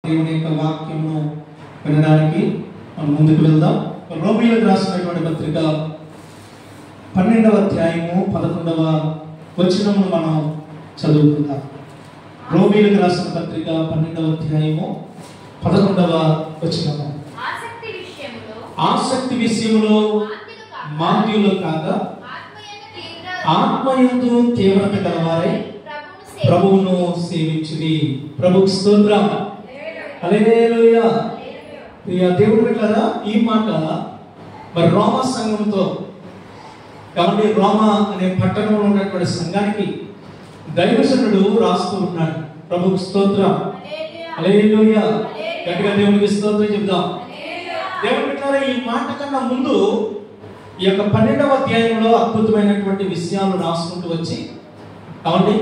దేవుని యొక్క వాక్యమును వినడానికి మనం ముందుకు వెళ్దాం. రోమీయులకు రాసినటువంటి పత్రిక 12వ అధ్యాయము 11వ వచనమును మనం చదువుకుందాం. రోమీయులకు రాసిన పత్రిక 12వ అధ్యాయము 11వ వచనము. ఆసక్తి విషయములో మాంద్యులు కాక ఆత్మయందు తీవ్రత గలవారై ప్రభువును సేవించుడి. ప్రభువుకు స్తోత్రం. హల్లెలూయా. ప్రియ దేవుడు బిడ్డలారా, ఈ మాట మరి రోమా సంఘంతో కాబట్టి రోమా అనే పట్టణంలో ఉన్నటువంటి సంఘానికి దైవజనుడు రాస్తూ ఉన్నాడు. ప్రభువుకు స్తోత్రం. హల్లెలూయా. గట్టిగా దేవునికి స్తోత్రం చెప్దాం. దేవుడు బిడ్డలారా, ఈ మాట కన్నా ముందు ఈ యొక్క 12వ అధ్యాయంలో అద్భుతమైనటువంటి విషయాలు రాసుకుంటూ వచ్చి కాబట్టి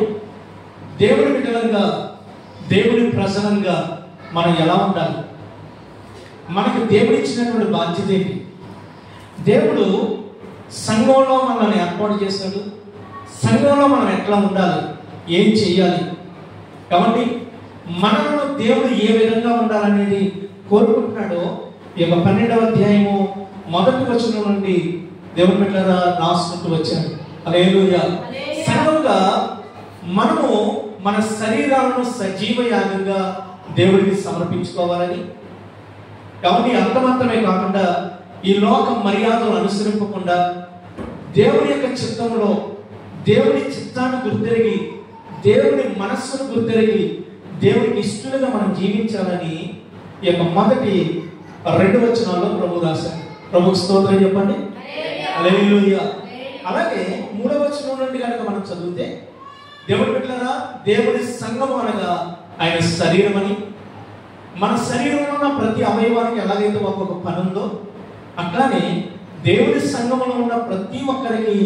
దేవుని బిడ్డలంగా దేవుని ప్రజలంగా మనం ఎలా ఉండాలి, మనకు దేవుడు ఇచ్చినటువంటి బాధ్యత ఏంటి, దేవుడు సంఘంలో మనల్ని ఏర్పాటు చేశాడు, సంఘంలో మనం ఎట్లా ఉండాలి, ఏం చేయాలి కాబట్టి మనలో దేవుడు ఏ విధంగా ఉండాలనేది కోరుకుంటున్నాడో ఈ యొక్క 12వ అధ్యాయము మొదటి వచనం నుండి దేవుని బిడ్డలారా రాసుకుంటూ వచ్చాడు. హల్లెలూయా. సంఘంగా మనము మన శరీరాలను సజీవ యాగంగా దేవుడికి సమర్పించుకోవాలని కాబట్టి అంత మాత్రమే కాకుండా ఈ లోక మర్యాదలు అనుసరింపకుండా దేవుని యొక్క చిత్తంలో దేవుని చిత్తాన్ని గుర్తెరిగి దేవుని మనస్సును గుర్తెరిగి దేవునికి ఇష్టలుగా మనం జీవించాలని ఈ యొక్క మొదటి 2 వచనాల్లో ప్రభు రాశారు. ప్రభుకు స్తోత్రం చెప్పండి. హల్లెలూయా. అలాగే 3వ వచనం నుండి కనుక మనం చదివితే దేవుడి బిడ్డలారా, దేవుని సంఘము అనగా ఆయన శరీరం అని, మన శరీరంలో ఉన్న ప్రతి అవయవానికి ఎలాగైతే ఒక్కొక్క పని ఉందో అట్లానే దేవుని సంఘములో ఉన్న ప్రతి ఒక్కరికి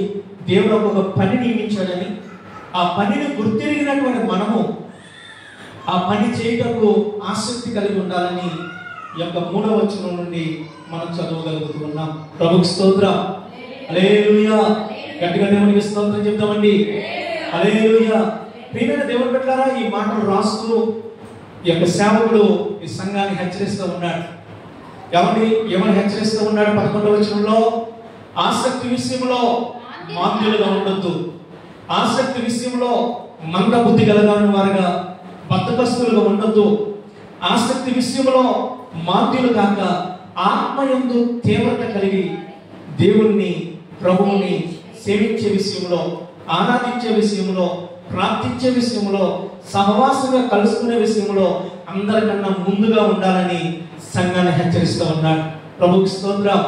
దేవుడు ఒక్కొక్క పని నియమించాడని, ఆ పనిని గుర్తిరిగినటువంటి మనము ఆ పని చేయటకు ఆసక్తి కలిగి ఉండాలని ఈ యొక్క 3వ వచనం నుండి మనం చదవగలుగుతున్నాం. ప్రభుకు స్తోత్రం. హల్లెలూయా. గట్టిగా దేవునికి స్తోత్రం చెప్తామండి. హల్లెలూయా. ప్రియమైన దేవుని బిడ్డలారా, ఈ మాటలు రాస్తూ ఈ యొక్క సేవకుడు ఈ సంఘాన్ని హెచ్చరిస్తూ ఉన్నాడు. ఎవరిని హెచ్చరిస్తూ ఉన్నాడు? 11వ వచనంలో ఆసక్తి విషయంలో మాంద్యులుగా ఉండొద్దు, ఆసక్తి విషయంలో మంద బుద్ధి కలగాని వారుగా బద్ధకస్తులుగా ఉండొద్దు, ఆసక్తి విషయంలో మాంద్యులు కాక ఆత్మయందు తీవ్రత కలిగి దేవుణ్ణి ప్రభువుని సేవించే విషయంలో, ఆరాధించే విషయంలో, ప్రార్థించే విషయంలో, సహవాసంగా కలుసుకునే విషయంలో అందరికన్నా ముందుగా ఉండాలని సంఘాన్ని హెచ్చరిస్తూ ఉన్నాడు. ప్రభువుకి స్తోత్రం.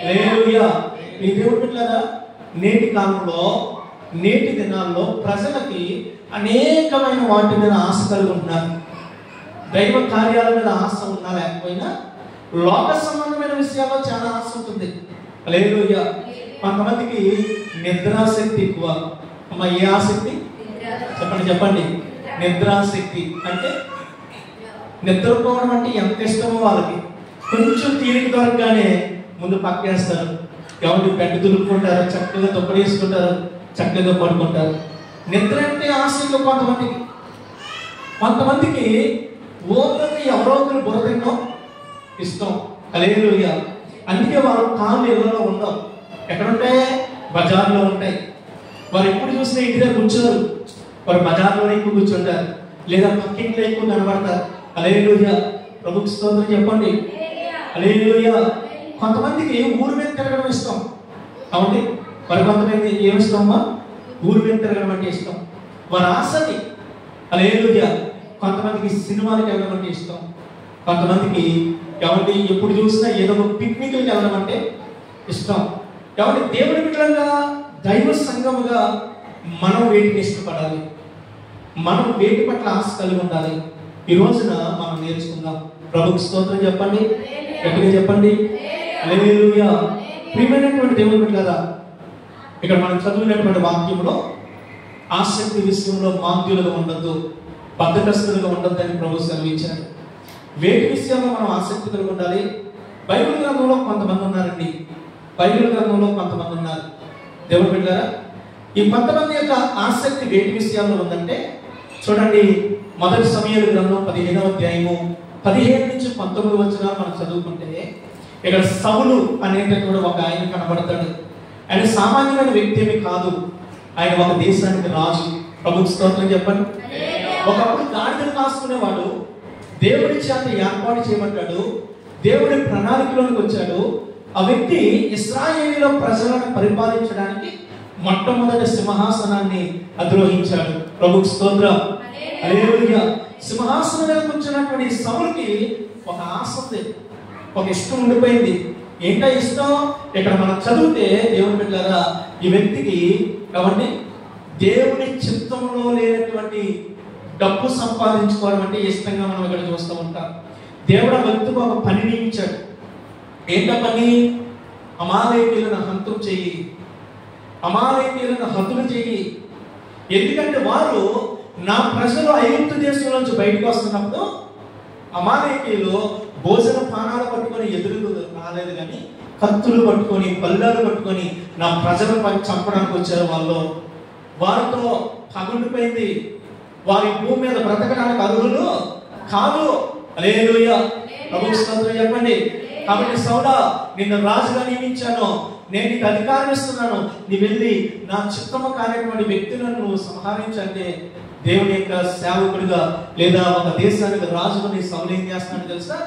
హల్లెలూయా. ఈ దేవుడి బిడ్డలారా, నేటి కాలంలో నేటి దినాల్లో ప్రజలకి అనేకమైన వాటి మీద ఆశ కలిగి ఉంటున్నారు. దైవ కార్యాల మీద ఆశ ఉన్నా లేకపోయినా లోక సంబంధమైన విషయాల్లో చాలా ఆశ ఉంటుంది. హల్లెలూయా. కొంతమందికి నిద్రాశక్తి ఎక్కువ. అమ్మ, ఏ ఆసక్తి? చెప్పండి. నిద్రాశక్తి అంటే నిద్రపోవడం అంటే ఎంత ఇష్టమో వాళ్ళకి. కొంచెం తీరిక దొరకగానే ముందు పక్కేస్తారు, ఎవరి బెడ్ దులుపుకుంటారు, చక్కగా దుప్పడేసుకుంటారు, చక్కగా పడుకుంటారు. నిద్ర అంటే ఆశలు కొంతమందికి ఓపిక ఎవరో ఒకరు బుర్రతిన్నో ఇష్టం. హల్లెలూయా. అందుకే వారు కాళ్ళు ఇళ్లలో ఉండవు. ఎక్కడుంటే బజార్లో ఉంటాయి. వారు ఎప్పుడు చూసినా ఇంటి దగ్గర కూర్చోరు, వారు బజార్లోనే ఎక్కువ కూర్చుంటారు, లేదా పక్కింట్లో ఎక్కువ కనబడతారు. హల్లెలూయా. ప్రభువుకి స్తోత్రం చెప్పండి. హల్లెలూయా. కొంతమందికి ఊరు మీద తిరగడం ఇష్టం. కాబట్టి మరి కొంతమంది ఏమిష్టమా? ఊరు మీద తిరగడం అంటే ఇష్టం, వారి ఆశది. హల్లెలూయా. కొంతమందికి సినిమాలకు వెళ్ళడం అంటే ఇష్టం, కొంతమందికి కాబట్టి ఎప్పుడు చూసినా ఏదో ఒక పిక్నిక్కి వెళ్ళడం అంటే ఇష్టం. కాబట్టి దేవుడి బిడ్డలుగా దైవ సంఘముగా మనం వేటిని ఇష్టపడాలి, మనం వేటి పట్ల ఆశ కలిగి ఉండాలి, ఈ రోజున మనం నేర్చుకుందాం. ప్రభువుకి స్తోత్రం చెప్పండి. గట్టిగా చెప్పండి. హల్లెలూయా. ప్రియమైనటువంటి దేవుని బిడ్డలారా, ఇక్కడ మనం చదివినటువంటి వాక్యంలో ఆసక్తి విషయంలో మాంద్యులుగా ఉండొద్దు, బద్ధకస్తులుగా ఉండొద్దు అని ప్రభు సెలవించారు. వేటి విషయంలో మనం ఆసక్తి కలిగి ఉండాలి? బైబిల్ గ్రంథంలో కొంతమంది ఉన్నారండి, బైబిల్ గ్రంథంలో కొంతమంది ఉన్నారు. దేవుని బిడ్డలారా, ఈ కొంతమంది యొక్క ఆసక్తి వేటి విషయాల్లో ఉందంటే చూడండి, మొదటి సమూయేలు గ్రంథం 15వ అధ్యాయము 17 నుంచి 19 వచనాలు మనం చదువుకుంటే ఇక్కడ సౌలు అనేటటువంటి ఒక ఆయన కనబడతాడు. ఆయన సామాన్యమైన వ్యక్తి ఏమి కాదు, ఆయన ఒక దేశానికి రాజు. ప్రభుత్వ స్తోత్రం చెప్పండి. ఒకప్పుడు గాడిదలు కాసుకునేవాడు, దేవుడి చేత ఏర్పాటు చేయబడ్డాడు, దేవుడి ప్రణాళికలోనికి వచ్చాడు. ఆ వ్యక్తి ఇశ్రాయేలీల ప్రజలను పరిపాలించడానికి మొట్టమొదటి సింహాసనాన్ని అధిరోహించాడు. ప్రభువుకు స్తోత్రం. హల్లెలూయా. సింహాసనం మీద కూర్చున్నటువంటి సౌలుకి ఒక ఆశ ఉంది, ఒక ఇష్టం ఉండిపోయింది. ఏంటో ఇష్టం? ఇక్కడ మనం చదివితే దేవుని బిడ్డలారా, ఈ వ్యక్తికి కాబట్టి దేవుని చిత్తంలో లేనటువంటి డబ్బు సంపాదించుకోవడం అంటే ఇష్టంగా మనం ఇక్కడ చూస్తూ ఉంటాం. దేవుడు ఆ వ్యక్తికి ఒక పని నియమించాడు. ఏంటో పని? అమాలేకీయులను హంతం చెయ్యి, అమాలేకీయులను హతులు చెయ్యి. ఎందుకంటే వారు నా ప్రజలు ఐగుప్తు దేశం నుంచి బయటకు వస్తున్నప్పుడు అమాలేకీయులు భోజన పానాలు పట్టుకొని ఎదురు రాలేదు, కానీ కత్తులు పట్టుకొని బల్లాలు పట్టుకొని నా ప్రజలను చంపడానికి వచ్చారు. వాళ్ళు వారితో పగుండిపోయింది. వారి భూమి మీద బ్రతకడానికి అర్హులు కాదు. హల్లెలూయా. ప్రభువు స్తోత్రం చెప్పండి. కాబట్టి సౌలా, నిన్ను రాజుగా నియమించాను, నేను నీకు అధికారం ఇస్తున్నాను, నీ వెళ్ళి నా చిత్తము కానిటువంటి వ్యక్తులను నువ్వు సంహరించంటే దేవుని యొక్క సేవకుడిగా లేదా ఒక దేశానికి రాజుగా నీ సౌలు ఏం చేస్తున్నాడు తెలుసా?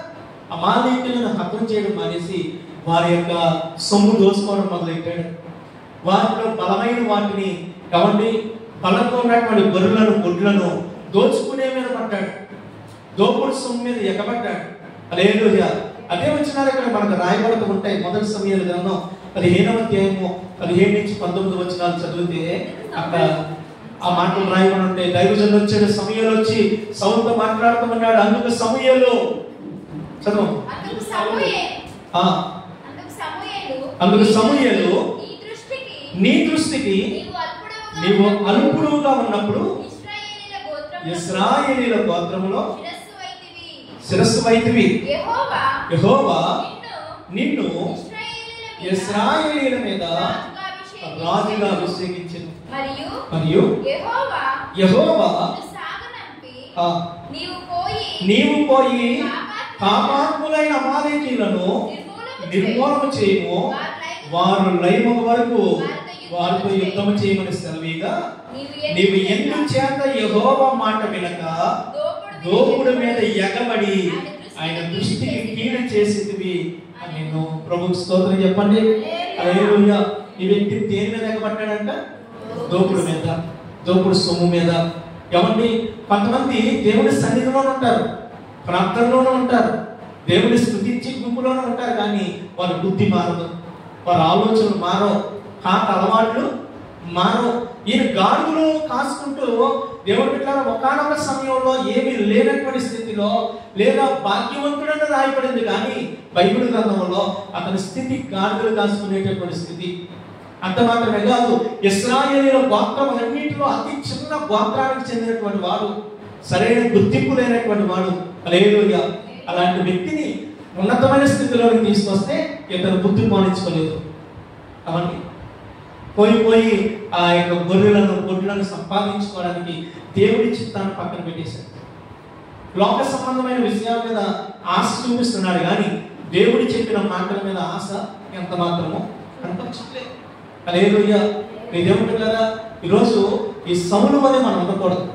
అమాలేకీయులను హతం చేయడం మానేసి వారి యొక్క సొమ్ము దోచుకోవడం మొదలెట్టాడు. వాటిలో బలమైన వాటిని కాబట్టి బలంతో ఉన్నటువంటి గొర్రెలను గుడ్లను దోచుకునే మీద పడ్డాడు, దోపుడు సొమ్ము మీద ఎగబడ్డాడు. హల్లెలూయా. అదే వచనాలు ఇక్కడ మనకు రాయబడుతూ ఉంటాయి. మొదటి సమూయేలు గ్రంథం 15వ అధ్యాయము 17 నుంచి 19 వచనాలు చదివితే అక్కడ ఆ మాటలు రాయబడి ఉంటాయి. దైవజనుడు వచ్చాడు, సమూయేలు వచ్చి సౌలుతో మాట్లాడుతున్నాడు. అందుకు సమూయేలు చదువు. అందుకు సమూయేలు నీ దృష్టికి నీవు అల్పుడుగా ఉన్నప్పుడు ఇశ్రాయేలీల గోత్రములో శిరస్సు వైతివి. యెహోవా నిన్ను ఇశ్రాయేలీల మీద రాజుగా అభిషేకించెను. మరియు యెహోవా నీవు పోయి పాపాత్ములైన అమాలేకీయులను నిర్మూలన చేయము, వారు లయమగు వరకు వారితో యుద్ధము చేయమని సెలవీగా, నీవు ఎందుచేత యెహోవా మాట వినక దోపుడు మీద ఎగబడి ఆయన దృష్టికి కీడు చేసేది అని నేను. ప్రభువుకు స్తోత్రం చెప్పండి. హల్లెలూయా. ఈ వ్యక్తి దేని మీద ఎగబడ్డాడంట? దోపుడు మీద, దోపుడు సొమ్ము మీద. ఏమండి, కొంతమంది దేవుని సన్నిధిలోనే ఉంటారు, ప్రార్థనలోనే ఉంటారు, దేవుని స్తుతించి గుంపులోనే ఉంటారు, కానీ వారి బుద్ధి మారదు, వారి ఆలోచనలు మారవు, కాక అలవాట్లు మారవు. ఈయన గాడులు కాసుకుంటూ దేవుడి బిడ్డలారా ఒకానొక సమయంలో ఏమీ లేనటువంటి స్థితిలో లేదా భాగ్యవంతుడని రాయబడింది, కానీ బైబిల్ గ్రంథంలో అతని స్థితి గాడులు కాసుకునేటటువంటి స్థితి. అంత మాత్రమే కాదు, ఇశ్రాయేలీయుల గోత్రములన్నింటిలో అతి చిన్న గోత్రానికి చెందినటువంటి వాడు, సరైన గుర్తింపు లేనటువంటి వాడు. హల్లెలూయా. అలాంటి వ్యక్తిని ఉన్నతమైన స్థితిలోకి తీసుకొస్తే ఇతను బుద్ధి పాలించుకోలేదు. అవన్నీ పోయి ఆ యొక్క గొర్రెలను గొడ్లను సంపాదించుకోవడానికి దేవుడి చిత్తాన్ని పక్కన పెట్టేశాడు. లోక సంబంధమైన విషయాల మీద ఆశ చూపిస్తున్నాడు, కానీ దేవుడి చెప్పిన మాటల మీద ఆశ ఎంత మాత్రమో అనిపించట్లేదు. హల్లెలూయా. దేవుని బిడ్డలారా, ఈరోజు ఈ సౌలు వలె మనం ఉండకూడదు.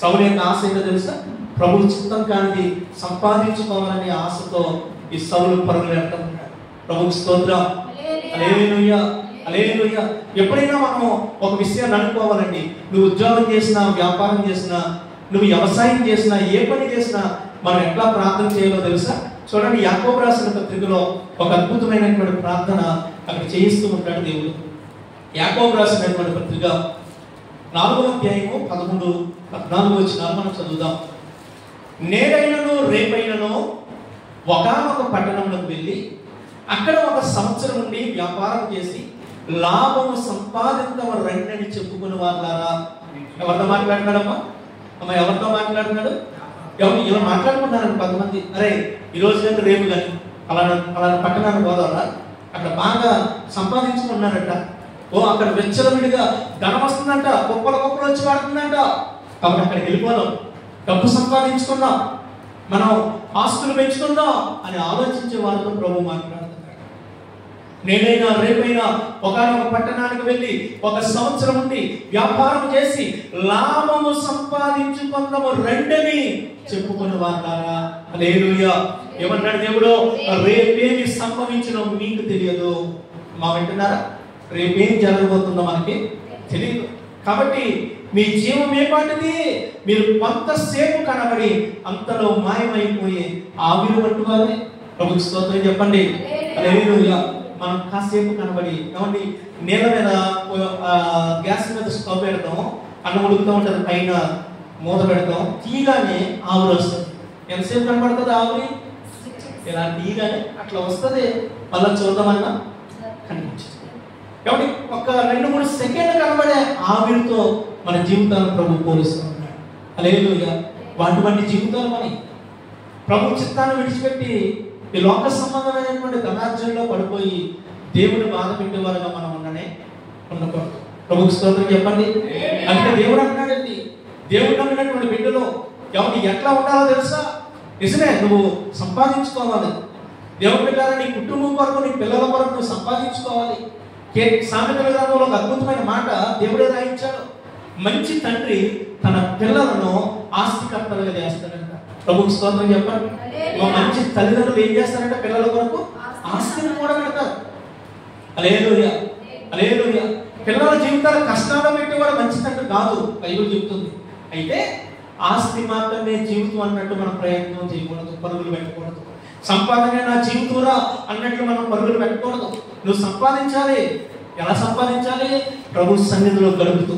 సౌలు యొక్క ఆశ ఏంటో తెలుసా? ప్రభువు చిత్తం కానిది సంపాదించుకోవాలనే ఆశతో ఈ సౌలు పరుగులు వెళ్తున్నాడు. ప్రభువుకు స్తోత్రం. హల్లెలూయా. హల్లెలూయా. ఎప్పుడైనా మనం ఒక విషయాన్ని అనుకోవాలండి. నువ్వు ఉద్యోగం చేసినా, వ్యాపారం చేసినా, నువ్వు వ్యవసాయం చేసినా, ఏ పని చేసినా మనం ఎట్లా ప్రార్థన చేయాలో తెలుసా? చూడండి, యాకోబు రాసిన పత్రికలో ఒక అద్భుతమైనటువంటి ప్రార్థన అక్కడ చేయిస్తూ ఉంటాడు దేవుడు. యాకోబు రాసినటువంటి పత్రిక 4వ అధ్యాయము 13, 14 వచనాలు మనం చదువుదాం. నేడైనను రేపైనను ఒకానొక పట్టణంలోకి వెళ్ళి అక్కడ 1 సంవత్సరం నుండి వ్యాపారం చేసి లాభము సంపాదించవ రండి చెప్పుకుని వాళ్ళారా. ఎవరితో మాట్లాడుతున్నాడమ్మా? అమ్మ ఎవరితో మాట్లాడుతున్నాడు? ఇలా మాట్లాడుకుంటున్నారండి కొంతమంది. అరే ఈరోజు కానీ రేపు కానీ అలా పట్టణానికి పోదారా, అక్కడ బాగా సంపాదించుకున్నారట. ఓ అక్కడ వెచ్చలవిడిగా ధనం వస్తుందంట, కుప్పలు కుప్పలు వచ్చి పడుతుందంట. కాబట్టి అక్కడికి వెళ్ళిపోదాం, డబ్బు సంపాదించుకున్నాం, మనం ఆస్తులు పెంచుకుందాం అని ఆలోచించే వారితో ప్రభు మాట్లాడుతున్నాడు. నేనైనా రేపైనా ఒకనొక పట్టణానికి వెళ్ళి 1 సంవత్సరం ఉండి వ్యాపారం చేసి లాభము సంపాదించుకుందాము రెండని చెప్పుకుని వారులారా. హల్లెలూయా. ఏమన్నాడు దేవుడు? రేపేమి సంభవించినో మీకు తెలియదు. మా వింటున్నారా? రేపేం జరగబోతుందో మనకి తెలియదు. కాబట్టి మీ జీవం ఏ పాటిది? మీరు కొంతసేపు కనబడి అంతలో మాయమైపోయి ఆవిరి పట్టుకోవాలి. ప్రభుకి స్తోత్రం చెప్పండి. హల్లెలూయా. మనం కాసేపు కనబడి ఏమండి నీళ్ళ మీద గ్యాస్ మీద స్టవ్ పెడతాం, అన్నం ఉడుకుతూ ఉంటుంది, పైన మూత పెడతాం, తీయగానే ఆవిరి వస్తుంది. ఎంతసేపు కనబడుతుంది ఆవిరి? ఇలా తీయగానే అట్లా వస్తుంది. మళ్ళీ చూద్దామన్నా కనిపించదు. కాబట్టి ఒక 2-3 సెకండ్లు కనబడే ఆవిరితో మన జీవితాలను ప్రభు పోలుస్తూ ఉన్నాడు. హల్లెలూయా. అటువంటి జీవితాలు మన ప్రభు చిత్తాన్ని విడిచిపెట్టి ఈ లోక సంబంధమైనటువంటి ధనార్జనలో పడిపోయి దేవుని బాధ పెట్టేవారుగా మనం ఉండకూడదు. ప్రభుకి స్తోత్రం చెప్పండి. అంటే దేవుడు అంటున్నాడండి, దేవుడు నమ్మినటువంటి బిడ్డలో ఎవరిని ఎట్లా ఉండాలో తెలుసా? నిజమే, నువ్వు సంపాదించుకోవాలి. దేవుడి బిడ్డ నీ కుటుంబం కొరకు, నీ పిల్లల కొరకు నువ్వు సంపాదించుకోవాలి. సామెతల గ్రంథంలో ఒక అద్భుతమైన మాట దేవుడే రాయించాడు. మంచి తండ్రి తన పిల్లలను ఆస్తికర్తలుగా చేస్తాడంట. ప్రభుకి స్తోత్రం చెప్పండి. మంచి తల్లిదండ్రులు ఏం చేస్తారంటే పిల్లల కొరకు ఆస్తిని కూడా పెడతారు. హల్లెలూయా. హల్లెలూయా. పిల్లల జీవితాలు కష్టాలు పెట్టేవాడు మంచి తండ్రి కాదు, బైబిల్ చెప్తుంది. అయితే ఆస్తి మాత్రమే జీవితం అన్నట్టు మనం ప్రయత్నం చేయకూడదు, పరుగులు పెట్టకూడదు. సంపాదనే నా జీవితంరా అన్నట్లు మనం పరుగులు పెట్టకూడదు. నువ్వు సంపాదించాలి. ఎలా సంపాదించాలి? ప్రభు సన్నిధిలో గడుపుతూ,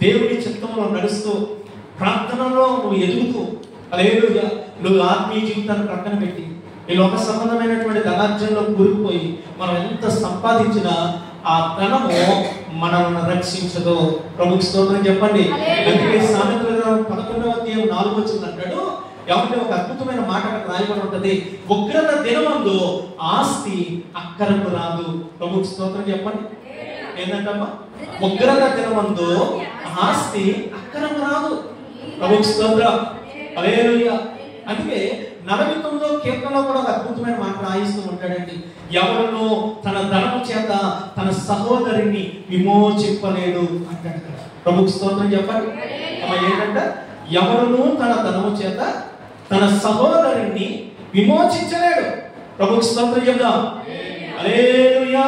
దేవుని చిత్తంలో నడుస్తూ, ప్రార్థనలో నువ్వు ఎదుగుతూ. హల్లెలూయా. నువ్వు ఆత్మీయ జీవితాన్ని ప్రక్కన పెట్టి ఈ లోక సంబంధమైనటువంటి ధనార్జనలో కూరుకుపోయి మనం ఎంత సంపాదించినా ఆ ధనము మనల్ని రక్షించదు. ప్రభుకి స్తోత్రం చెప్పండి. అందుకే సామెతల గ్రంథం 11వ అధ్యాయం 4వ వచనం అంటాడు, ఏమంటే ఒక అద్భుతమైన మాట అక్కడ రాయబడి ఉంటది, ఉగ్రత దినమందు ఆస్తి అక్కరకు రాదు. ప్రభుకి స్తోత్రం చెప్పండి. ఏంటంటమ్మా? ఉగ్రత దినమందు ఆస్తి అక్కరకు రాదు. ప్రభుకి స్తోత్రం. హల్లెలూయా. అందుకే 49వ కీర్తనలో కూడా ఒక అద్భుతమైన మాట రాయిస్తూ ఉంటాడండి. ఎవరును తన ధనము చేత తన సహోదరిని విమోచింపలేడు అంటాడు. ప్రభుకి స్తోత్రం చెప్పండి. ఏంటంట? ఎవరును తన ధనము చేత తన సహోదరుని విమోచించలేడు. ప్రభుకి స్తోత్రం చెప్దాం. హల్లెలూయా.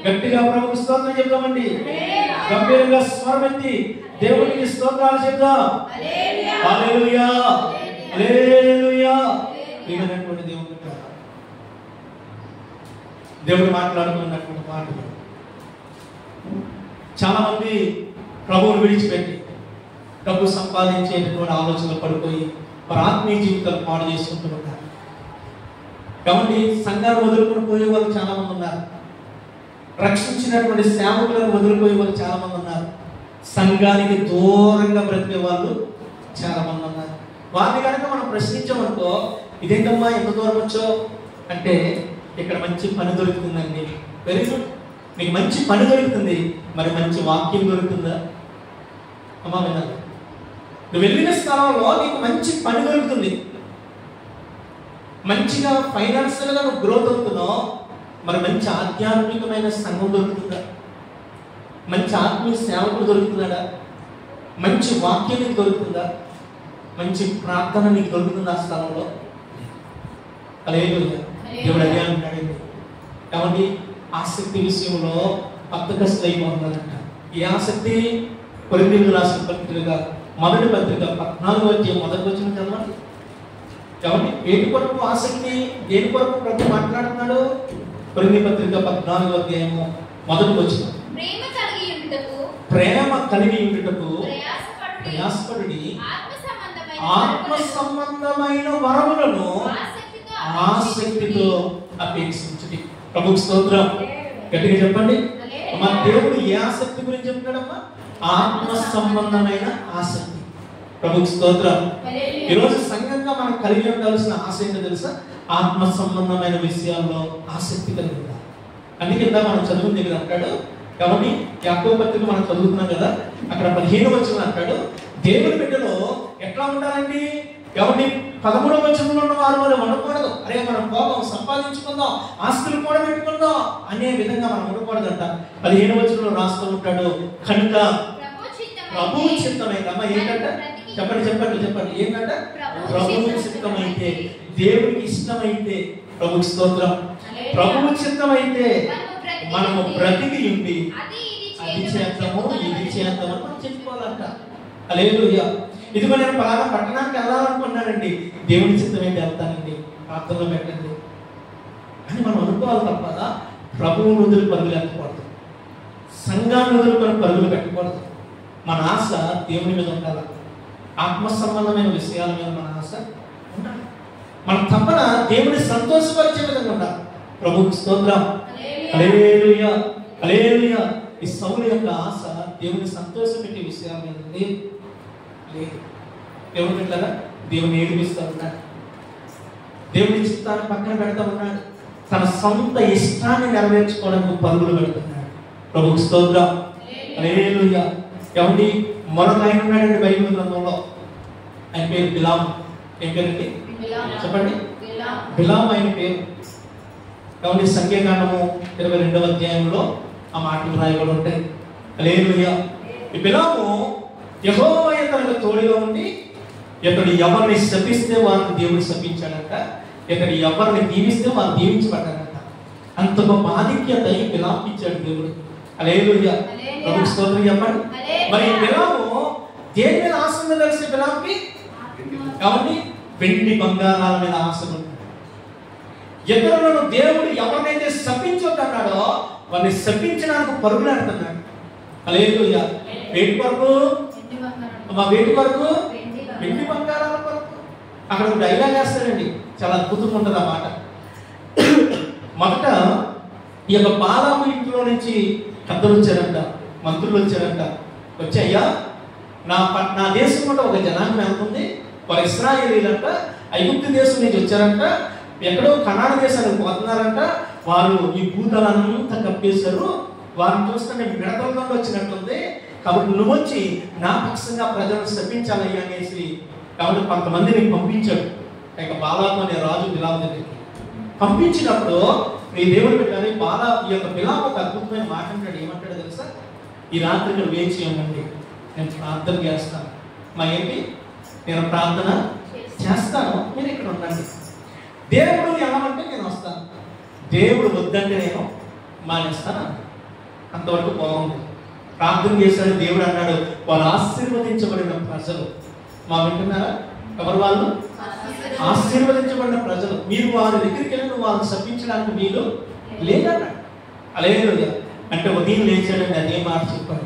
గట్టిగా ప్రభుకి స్తోత్రం చెప్దామండి. గంభీరంగా స్వరమెత్తి దేవునికి స్తోత్రాలు చెప్దాం. హల్లెలూయా. హల్లెలూయా. దేవుని దేవుడు మాట్లాడుతున్నటువంటి మాటలు చాలా మంది ప్రభువును విడిచిపెట్టి డబ్బు సంపాదించేటువంటి ఆలోచనలు పడిపోయి వారి ఆత్మీయ జీవితాలు పాడు చేసుకుంటూ ఉంటారు. కాబట్టి సంఘాలు వదులుకొని పోయే వాళ్ళు చాలా మంది ఉన్నారు. రక్షించినటువంటి సేవకులను వదిలిపోయే వాళ్ళు చాలా మంది ఉన్నారు. సంఘానికి దూరంగా బ్రతికే వాళ్ళు చాలా మంది ఉన్నారు. వారిని కనుక మనం ప్రశ్నించామనుకో, ఇదేంటమ్మా ఎంత దూరం వచ్చో అంటే, ఇక్కడ మంచి పని దొరుకుతుందండి. వెరీ గుడ్, మీకు మంచి పని దొరుకుతుంది, మరి మంచి వాక్యం దొరుకుతుందా? అమ్మా విన్నారు, నువ్వు వెళ్ళిన స్థలంలో నీకు మంచి పని దొరుకుతుంది, మంచిగా ఫైనాన్షియల్గా నువ్వు గ్రోత్ అవుతున్నావు, మరి మంచి ఆధ్యాత్మికమైన సంఘం దొరుకుతుందా? మంచి ఆత్మీయ సేవకుడు దొరుకుతున్నాడా? మంచి వాక్యం నీకు దొరుకుతుందా? మంచి ప్రార్థన నీకు దొరుకుతుందా ఆ స్థలంలో? హల్లెలూయా. దేవుడు అదే అంటాడండి. కాబట్టి ఆసక్తి విషయంలో బద్ధకస్తులు అయిపోతున్నారంట. ఈ ఆసక్తి కొరింథీయులకు రాసిన పత్రిక మొదటి పత్రిక 14వ అధ్యాయం మొదటి వచనం చదవండి. కాబట్టి ఏటి కొరకు ఆసక్తి, దేని కొరకు ప్రభు మాట్లాడుతున్నాడు? కొరింథీ పత్రిక 14వ అధ్యాయము మొదటి వచనం. ప్రేమ కలిగి ఉండుటకు ప్రయాసపడుడి, ఆత్మ సంబంధమైన వరములను ఆసక్తితో అపేక్షించుడి. ప్రభుకు స్తోత్రం. గట్టిగా చెప్పండి. మన దేవుడు ఏ ఆసక్తి గురించి చెప్తాడమ్మా? ఆత్మ సంబంధమైన ఆసక్తి. ప్రభుకు స్తోత్రం. ఈరోజు సంఘంగా మనం కలిగి ఉండాల్సిన ఆసక్తి తెలుసా? ఆత్మ సంబంధమైన విషయాల్లో ఆసక్తి కలిగి ఉండాలి. అందుకే మనం చదువుకున్న దగ్గర అంటాడు, కాబట్టి యాకోబు పత్రిక మనం చదువుతున్నాం కదా, అక్కడ 15వ వచనం అంటాడు, దేవుని బిడ్డలో ఎట్లా ఉండాలండి? ఎవరిని 13వ వచనంలో ఉన్న వారు మనం ఉండకూడదు. అరే మనం పోదాం, సంపాదించుకుందాం, ఆస్తులు కూడా పెట్టుకుందాం అనే విధంగా మనం ఉండకూడదంట. 15వ వచనంలో రాస్తూ ఉంటాడు, కనుక ప్రభువు చిత్తమైతే అమ్మ ఏంటంట చెప్పండి ఏంటంట? ప్రభువు చిత్తమైతే, దేవుడికి ఇష్టమైతే, ప్రభుకి స్తోత్రం, ప్రభువు చిత్తమైతే మనము బ్రతికి ఉండి అది చేద్దాము ఇది చేద్దాము మనం చెప్పుకోవాలంట. హల్లెలూయా. ఇదిగో నేను పలానా పట్టణానికి వెళ్ళాలనుకున్నానండి, దేవుడి చిత్తం ఏంటి వెళ్తానండి, ప్రార్థనలో పెట్టండి అని మనం అనుకోవాలి తప్ప ప్రభువు వదులు పరుగులు ఎత్తకూడదు, సంఘాన్ని వదులుకొని పరుగులు పెట్టకూడదు. మన ఆశ దేవుని మీద ఉండాలి, ఆత్మ సంబంధమైన విషయాల మీద మన ఆశ ఉండాలి. మన తప్పన దేవుని సంతోషపరిచే విధంగా ఉండాలి. ప్రభువుకి స్తోత్రం. హల్లెలూయా హల్లెలూయా. ఈ సౌలు యొక్క ఆశ దేవుని సంతోషపెట్టే విషయాల మీద లేదు. దేవుని పెట్టారా? దేవుని ఏడిపిస్తూ ఉన్నాడు, దేవుని చిత్తాన్ని పక్కన పెడతా ఉన్నాడు, తన సొంత ఇష్టాన్ని నెరవేర్చుకోవడానికి పరుగులు పెడుతున్నాడు. ప్రభువుకి స్తోత్రం. హల్లెలూయా. ఎవరి మరొక ఆయన ఉన్నాడండి బైబిల్ గ్రంథంలో, ఆయన పేరు బిలాము. ఏం పేరండి చెప్పండి? బిలాము ఆయన పేరు. ఎవరి సంఖ్యాకాండము 22వ అధ్యాయంలో ఆ మాటలు రాయబడి ఉంటాయి. హల్లెలూయా. ఈ బిలాము యెహోవా తనకు తోడుగా ఉండి ఇతడు ఎవరిని శపిస్తే వారిని దేవుడు శపించాడంట, ఇతడు ఎవరిని దీవిస్తే వారు దీవించబడ్డాడంట. అంత గొప్ప ఆధిక్యత ఈ బిలాముకి ఇచ్చాడు దేవుడు. హల్లెలూయా. ప్రభువుకి స్తోత్రం చెప్పండి. మరి బిలాము దేని మీద ఆశ ఉందో తెలిసి బిలాముకి కాబట్టి వెండి బంగారాల మీద ఆశ ఉంది. ఇతరులను దేవుడు ఎవరినైతే శపించొద్దన్నాడో వారిని శపించడానికి పరుగులాడుతున్నాడు. హల్లెలూయా. వేటి కొరకు? మా వేటి కొరకు? వెండి బంగారాల కొరకు. అక్కడ ఒక డైలాగ్ వేస్తాడండి, చాలా అద్భుతంగా ఉంటుంది ఆ మాట. మొదట ఈ యొక్క బాలాము ఇంట్లో నుంచి పెద్దలు వచ్చారంట, మంత్రులు వచ్చారంట. వచ్చి అయ్యా నా దేశం కూడా ఒక జనాంగం వెళ్తుంది, వారు ఇశ్రాయేలీలంట, ఐగుప్తు దేశం నుంచి వచ్చారంట, ఎక్కడో కనాన దేశానికి పోతున్నారంట, వారు ఈ భూతలంతా కప్పేశారు, వారిని చూస్తుంటే విడతల వచ్చినట్టుంది, కాబట్టి నువ్వు వచ్చి నా పక్షంగా ప్రజలను శపించాలయ్యా అనేసి కాబట్టి కొంతమందిని పంపించాడు. ఇక బాలాము అనే రాజు బిలాము దగ్గరికి పంపించినప్పుడు ఈ దేవుడు పెట్టాలి. ఈ యొక్క బిలాము ఒక అద్భుతమైన మాట అంటాడు. ఏమంటాడు తెలుసా? ఈ రాత్రి ఇక్కడ వేచి ఉండండి, నేను ప్రార్థన చేస్తాను. ఏంటి? నేను ప్రార్థన చేస్తాను, మీరు ఇక్కడ ఉండండి. దేవుడు ఎలామంటే నేను వస్తాను, దేవుడు వద్దంటే నేను మానేస్తాను. అంతవరకు బాగుంది. ప్రార్థన చేశాడు. దేవుడు అన్నాడు, వారు ఆశీర్వదించబడిన ప్రజలు. వింటున్నారా? ఎవరు వాళ్ళు? ఆశీర్వదించబడిన ప్రజలు. మీరు వారి దగ్గరికి వెళ్ళి వాళ్ళని శపించడానికి మీరు లేదన్నాడు. హల్లెలూయా. అంటే ఉదయం లేచాడండి, అదే మాట చెప్పాడు.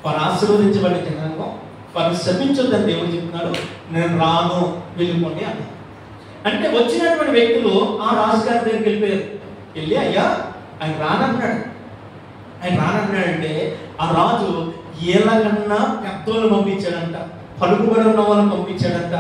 వారు ఆశీర్వదించబడిన జనాంగం, వారిని శపించొద్దని దేవుడు చెప్తున్నాడు. నేను రాను, వెళ్ళిపోండి అన్నాడు. అంటే వచ్చినటువంటి వ్యక్తులు ఆ రాజుగారి దగ్గరికి వెళ్ళిపోయారు. వెళ్ళి అయ్యా ఆయన రానంటున్నాడంటే ఆ రాజు ఏళ్ళకన్నా పెద్దోళ్ళు పంపించాడంట, పలుకుబడి ఉన్న వాళ్ళని పంపించాడంట,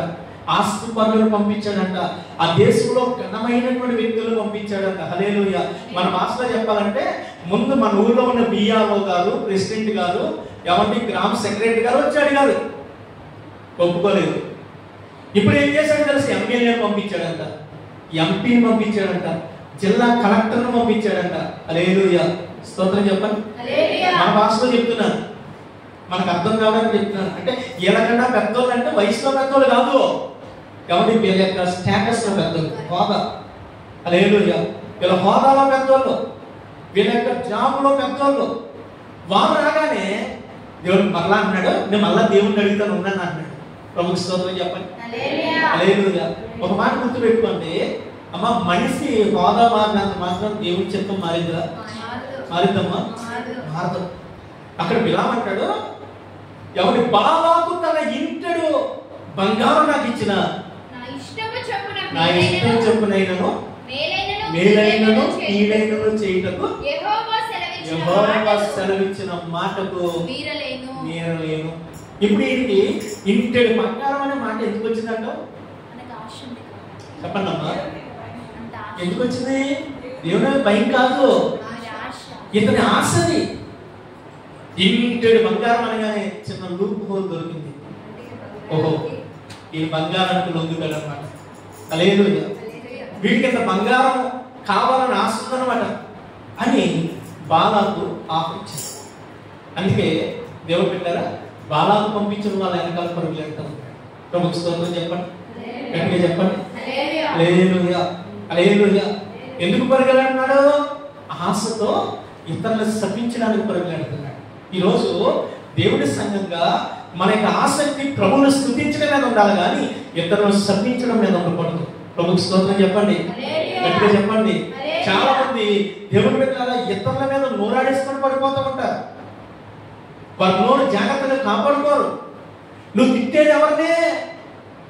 ఆస్తి పనులను పంపించాడంట, ఆ దేశంలో ఘనమైనటువంటి వ్యక్తులను పంపించాడంట. హల్లెలూయా. మన భాషలో చెప్పాలంటే ముందు మన ఊర్లో ఉన్న బిఆర్ఓ గారు, ప్రెసిడెంట్ గారు, ఎవరిని గ్రామ సెక్రటరీ గారు వచ్చి అడిగారు, ఒప్పుకోలేదు. ఇప్పుడు ఏం చేశాడు తెలిసి? ఎమ్మెల్యేని పంపించాడంట, ఎంపీని పంపించాడంట, జిల్లా కలెక్టర్ను పంపించాడంట. హల్లెలూయా. స్తోత్రం చెప్పండి. మన భాషలో చెప్తున్నాను, మనకు అర్థం కావడానికి చెప్తున్నాను. అంటే వీళ్ళకన్నా పెద్దోళ్ళు అంటే వయసులో పెద్దోళ్ళు కాదు, కాబట్టి వీళ్ళ యొక్క స్టేటస్ లో పెద్దోళ్ళు, హోదా. హల్లెలూయా. వీళ్ళ హోదాలో పెద్దోళ్ళు, వీళ్ళ యొక్క జాబులో పెద్దోళ్ళు. వారు రాగానే దేవుడు మరలా అన్నాడు, నేను మళ్ళా దేవుడిని అడుగుతాను ఉన్నాను అన్నాడు. ప్రభుకి స్తోత్రం చెప్పండి. హల్లెలూయా. ఒక మాట గుర్తుపెట్టుకోండి అమ్మ, మనిషి హోదా మారినంత మాత్రం దేవుడి చిత్తం మారిందా? మారిద్దమ్మా? మారదు. అక్కడ బిలామంటాడు, ఎవరి బాలాకు తన ఇంటడు బంగారం నాకు ఇచ్చిన నా ఇష్టం చెప్పునైనను మేలైనను కీడైనను చేయుటకు యెహోవా సెలవిచ్చిన మాటకు మీరలేను. ఇప్పుడు వీరికి ఇంటడు బంగారం అనే మాట ఎందుకు వచ్చిందంట? చెప్పండి అమ్మా, ఎందుకు వచ్చింది? దేవుని భయం కాదు, ఇతని ఆశది. ఇంటడు బంగారం అనగానే చిన్న లూప్ హోల్ దొరికింది. ఓహో, ఈ బంగారానికి లొంగుతాడు అనమాట. హల్లెలూయా. వీడికి ఇంత బంగారం కావాలని ఆశ ఉందన్నమాట అని బాలాకు ఆఫర్ ఇచ్చారు. అందుకే దేవుడు పెట్టారా, బాలాకు పంపించిన వాళ్ళ వెనకాల పరుగులు వెళ్తా ఉంటాడు. ప్రభుకు స్తోత్రం చెప్పండి, గట్టిగా చెప్పండి. హల్లెలూయా, హల్లెలూయా. ఎందుకు పరుగులాడుతున్నాడు? ఆశతో ఇతరులను శపించడానికి పరుగులాడుతున్నాడు. ఈరోజు దేవుడి సంఘంగా మన యొక్క ఆసక్తి ప్రభువును స్తుతించడం మీద ఉండాలి, కానీ ఇతరులను శపించడం మీద ఉండకూడదు. ప్రభుకు స్తోత్రం చెప్పండి, గట్టిగా చెప్పండి. చాలా మంది దేవుని బిడ్డలారా ఇతరుల మీద నోరాడేసుకొని పడిపోతూ ఉంటారు. వారి నోరు జాగ్రత్తగా కాపాడుకోరు. నువ్వు తిట్టేది ఎవరినే?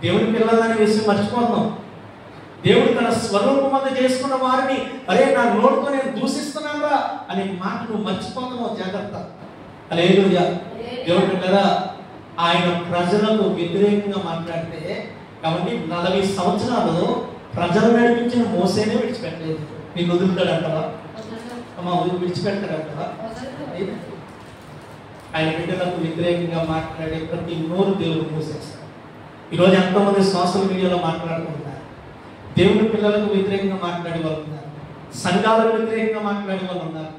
దేవుని పిల్లలనే విషయం మర్చిపోతున్నావు. దేవుడు తన స్వరూపమందు చేసుకున్న వారిని అరే నా నోటితో నేను దూషిస్తున్నాగా అనే మాట నువ్వు మర్చిపోతున్నావు. జాగ్రత్త. హల్లెలూయా. దేవుని బిడ్డలారా ఆయన ప్రజలకు వ్యతిరేకంగా మాట్లాడితే కాబట్టి 40 సంవత్సరాలు ప్రజలు నడిపించిన మోసేనే విడిచిపెట్టలేదు. నేను వదులుతాడంటవా? అమ్మా విడిచిపెడతాడంటవా? ఆయన బిడ్డలకు వ్యతిరేకంగా మాట్లాడే ప్రతి నోరు దేవుడు మూసేస్తాడు. ఈరోజు ఎంతోమంది సోషల్ మీడియాలో మాట్లాడుకుంటున్నారు. దేవుని పిల్లలకు వ్యతిరేకంగా మాట్లాడే వాళ్ళు ఉన్నారు, సంఘాలకు వ్యతిరేకంగా మాట్లాడే వాళ్ళు ఉన్నారు,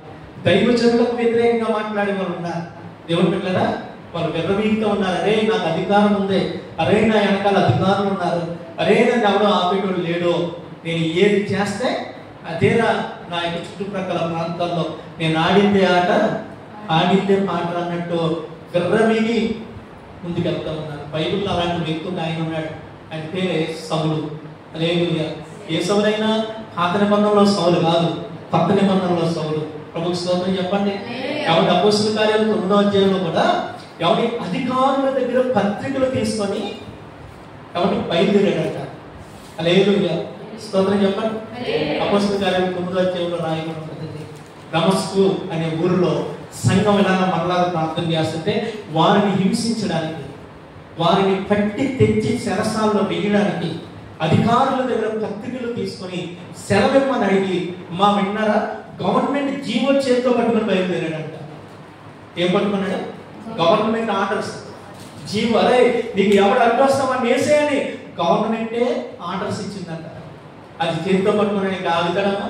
దైవజనులకు వ్యతిరేకంగా మాట్లాడే వాళ్ళు ఉన్నారు. దేవుని పిల్లరా వాళ్ళు విర్రవీగుతూ ఉన్నారు. అరే నాకు అధికారం ఉంది, అరే నా వెనకాల అధికారులు ఉన్నారు, అరే నన్ను ఎవడో ఆపేటోడు లేడు, నేను ఏది చేస్తే అదేనా నా యొక్క చుట్టుప్రక్కల ప్రాంతాల్లో నేను ఆడిందే ఆట ఆడిందే పాట అన్నట్టు విర్రవీగి ముందుకెళ్తా ఉన్నారు. బైబిల్లో అలాంటి వ్యక్తులు ఆయన ఉన్నాడు. ఆయన పేరే సౌలు. హల్లెలూయా. ఏ సౌలైనా పాత నిబంధనలో సౌలు కాదు, కొత్త నిబంధనలో సౌలు. ప్రభుకు స్తోత్రం చెప్పండి. కాబట్టి అపోస్తలుల కార్యాలు 9వ అధ్యాయంలో కూడా ఎవరి అధికారుల దగ్గర పత్రికలు తీసుకొని కాబట్టి బయలుదేరాడట. హల్లెలూయా. స్తోత్రం చెప్పండి. అపోస్తలుల కార్యాలు 9వ అధ్యాయంలో రాయబడి ఉంటుంది, దమస్కు అనే ఊరిలో సంఘం ఎలా మరలా ప్రార్థన చేస్తుంటే వారిని హింసించడానికి, వారిని పట్టి తెచ్చి చెరసాల్లో వేయడానికి అధికారుల దగ్గర పత్రికలు తీసుకొని సెలవిమ్మని అడిగి మా విన్నారా గవర్నమెంట్ జీవో చేతితో పట్టుకొని బయలుదేరాడంట. ఏం పట్టుకున్నాడు? Government orders. జీవో. అరే నీకు ఎవడు అడ్డొస్తామని వేసేయని గవర్నమెంటే ఆర్డర్స్ ఇచ్చిందంట. అది చేతితో పట్టుకుని ఇంకా ఆగుతాడమ్మా?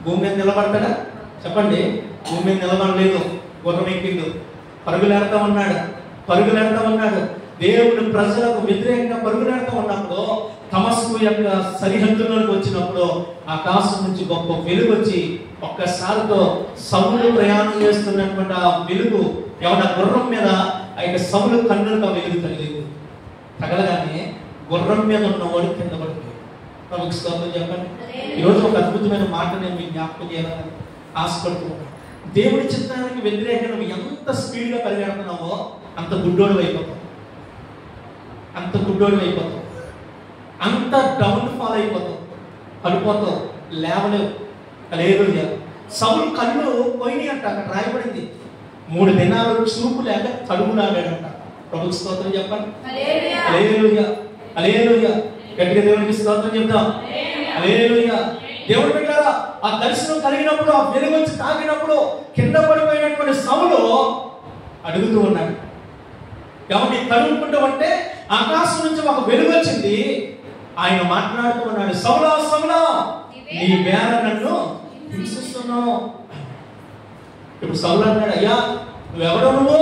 భూమి మీద నిలబడతాడా? చెప్పండి. భూమి మీద నిలబడలేదు, గుర్రం ఎక్కిండు, పరుగులాడుతూ ఉన్నాడు. దేవుడు ప్రజలకు వ్యతిరేకంగా పరుగులాడుతూ ఉన్నప్పుడు దమస్కు యొక్క సరిహద్దులోకి వచ్చినప్పుడు ఆకాశం నుంచి గొప్ప వెలుగు వచ్చి ఒక్కసారితో సౌలు ప్రయాణం చేస్తున్నటువంటి ఆ వెలుగు ఎవరి గుర్రం మీద ఆ యొక్క సౌలు కన్నులకు వెలుగు తగలగానే గుర్రం మీద ఉన్నవాడు కింద పడిపోయాడు. ప్రభుకు స్తోత్రం చెప్పండి. ఈరోజు ఒక అద్భుతమైన మాట నేను మీకు జ్ఞాపకం చేయాలని ఆశపడుతున్నాను. దేవుడి చిత్తానికి వ్యతిరేకంగా నువ్వు ఎంత స్పీడ్గా పరిగెడుతున్నావో అంత గుడ్డోడు అయిపోతావు, అంత డౌన్ ఫాల్ అయిపోతావు, పడిపోతావు, లేవలేవు. హల్లెలూయా. సౌలు కళ్ళు పోయినాయి అంట. అక్కడ రాయబడింది 3 దినాలు చూపు లేక కడుగులాడాడంట. ప్రభుకు స్తోత్రం చెప్పండి. హల్లెలూయా, హల్లెలూయా. గట్టిగా దేవునికి స్తోత్రం చెప్తాం. హల్లెలూయా. దేవుడు పెట్టారా ఆ దర్శనం కలిగినప్పుడు, ఆ వెలుగు వచ్చి తాకినప్పుడు కింద పడిపోయినటువంటి సౌలు అడుగుతూ ఉన్నాడు. ఎవరిని తడుముకుంటూ ఉంటే ఆకాశం నుంచి ఒక వెలుగు వచ్చింది. ఆయన మాట్లాడుతూ ఉన్నాడు, సౌలా సౌలా నీ వేళ నన్ను హింసిస్తున్నావు. ఇప్పుడు సౌలు అన్నాడు, అయ్యా నువ్వెవడో నువ్వు?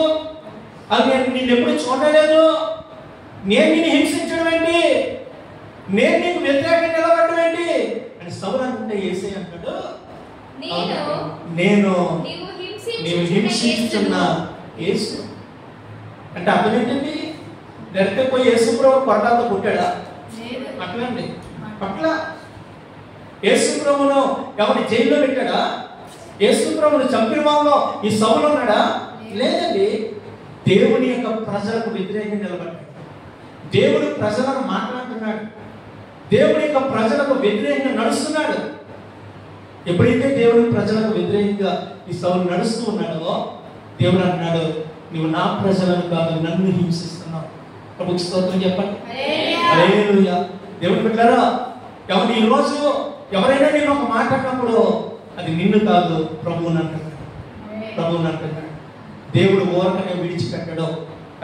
అది నేను ఎప్పుడు చూడలేదు, నేను నిన్ను హింసించడం ఏంటి, నేను నీకు వ్యతిరేకంగా నిలబడడం ఏంటి అని సౌలు అంటే యేసయ్య అంటాడు, నేను హింసించుతున్న యేసు అంటే అర్థం ఏంటండి? డైరెక్ట్ పోయి యేసు ప్రభు కొరటాలతో పుట్టాడా? అట్లండి పట్ల యేసు ప్రభును ఎవరి జైల్లో పెట్టాడా? యేసు ప్రభును చంపిన వాళ్ళలో ఈ సౌలు ఉన్నాడా? లేదండి. దేవుని యొక్క ప్రజలకు వ్యతిరేకంగా నిలబడ్డాడు. దేవుడు ప్రజలను మాట్లాడుతున్నాడు, దేవుని యొక్క ప్రజలకు వ్యతిరేకంగా నడుస్తున్నాడు. ఎప్పుడైతే దేవుని ప్రజలకు వ్యతిరేకంగా ఈ సౌలు నడుస్తూ ఉన్నాడో దేవుడు అన్నాడు, నువ్వు నా ప్రజలను కాదు నన్ను హింసిస్తున్నావు. ప్రభుకు స్తోత్రం చెప్పండి. హల్లెలూయా. దేవుడు పెట్టారా ఎవరు ఈ రోజు ఎవరైనా నేను ఒక మాట అన్నప్పుడు అది నిన్ను కాదు ప్రభువుని అంటున్నాడు. దేవుడు ఓరకనే విడిచిపెట్టడం.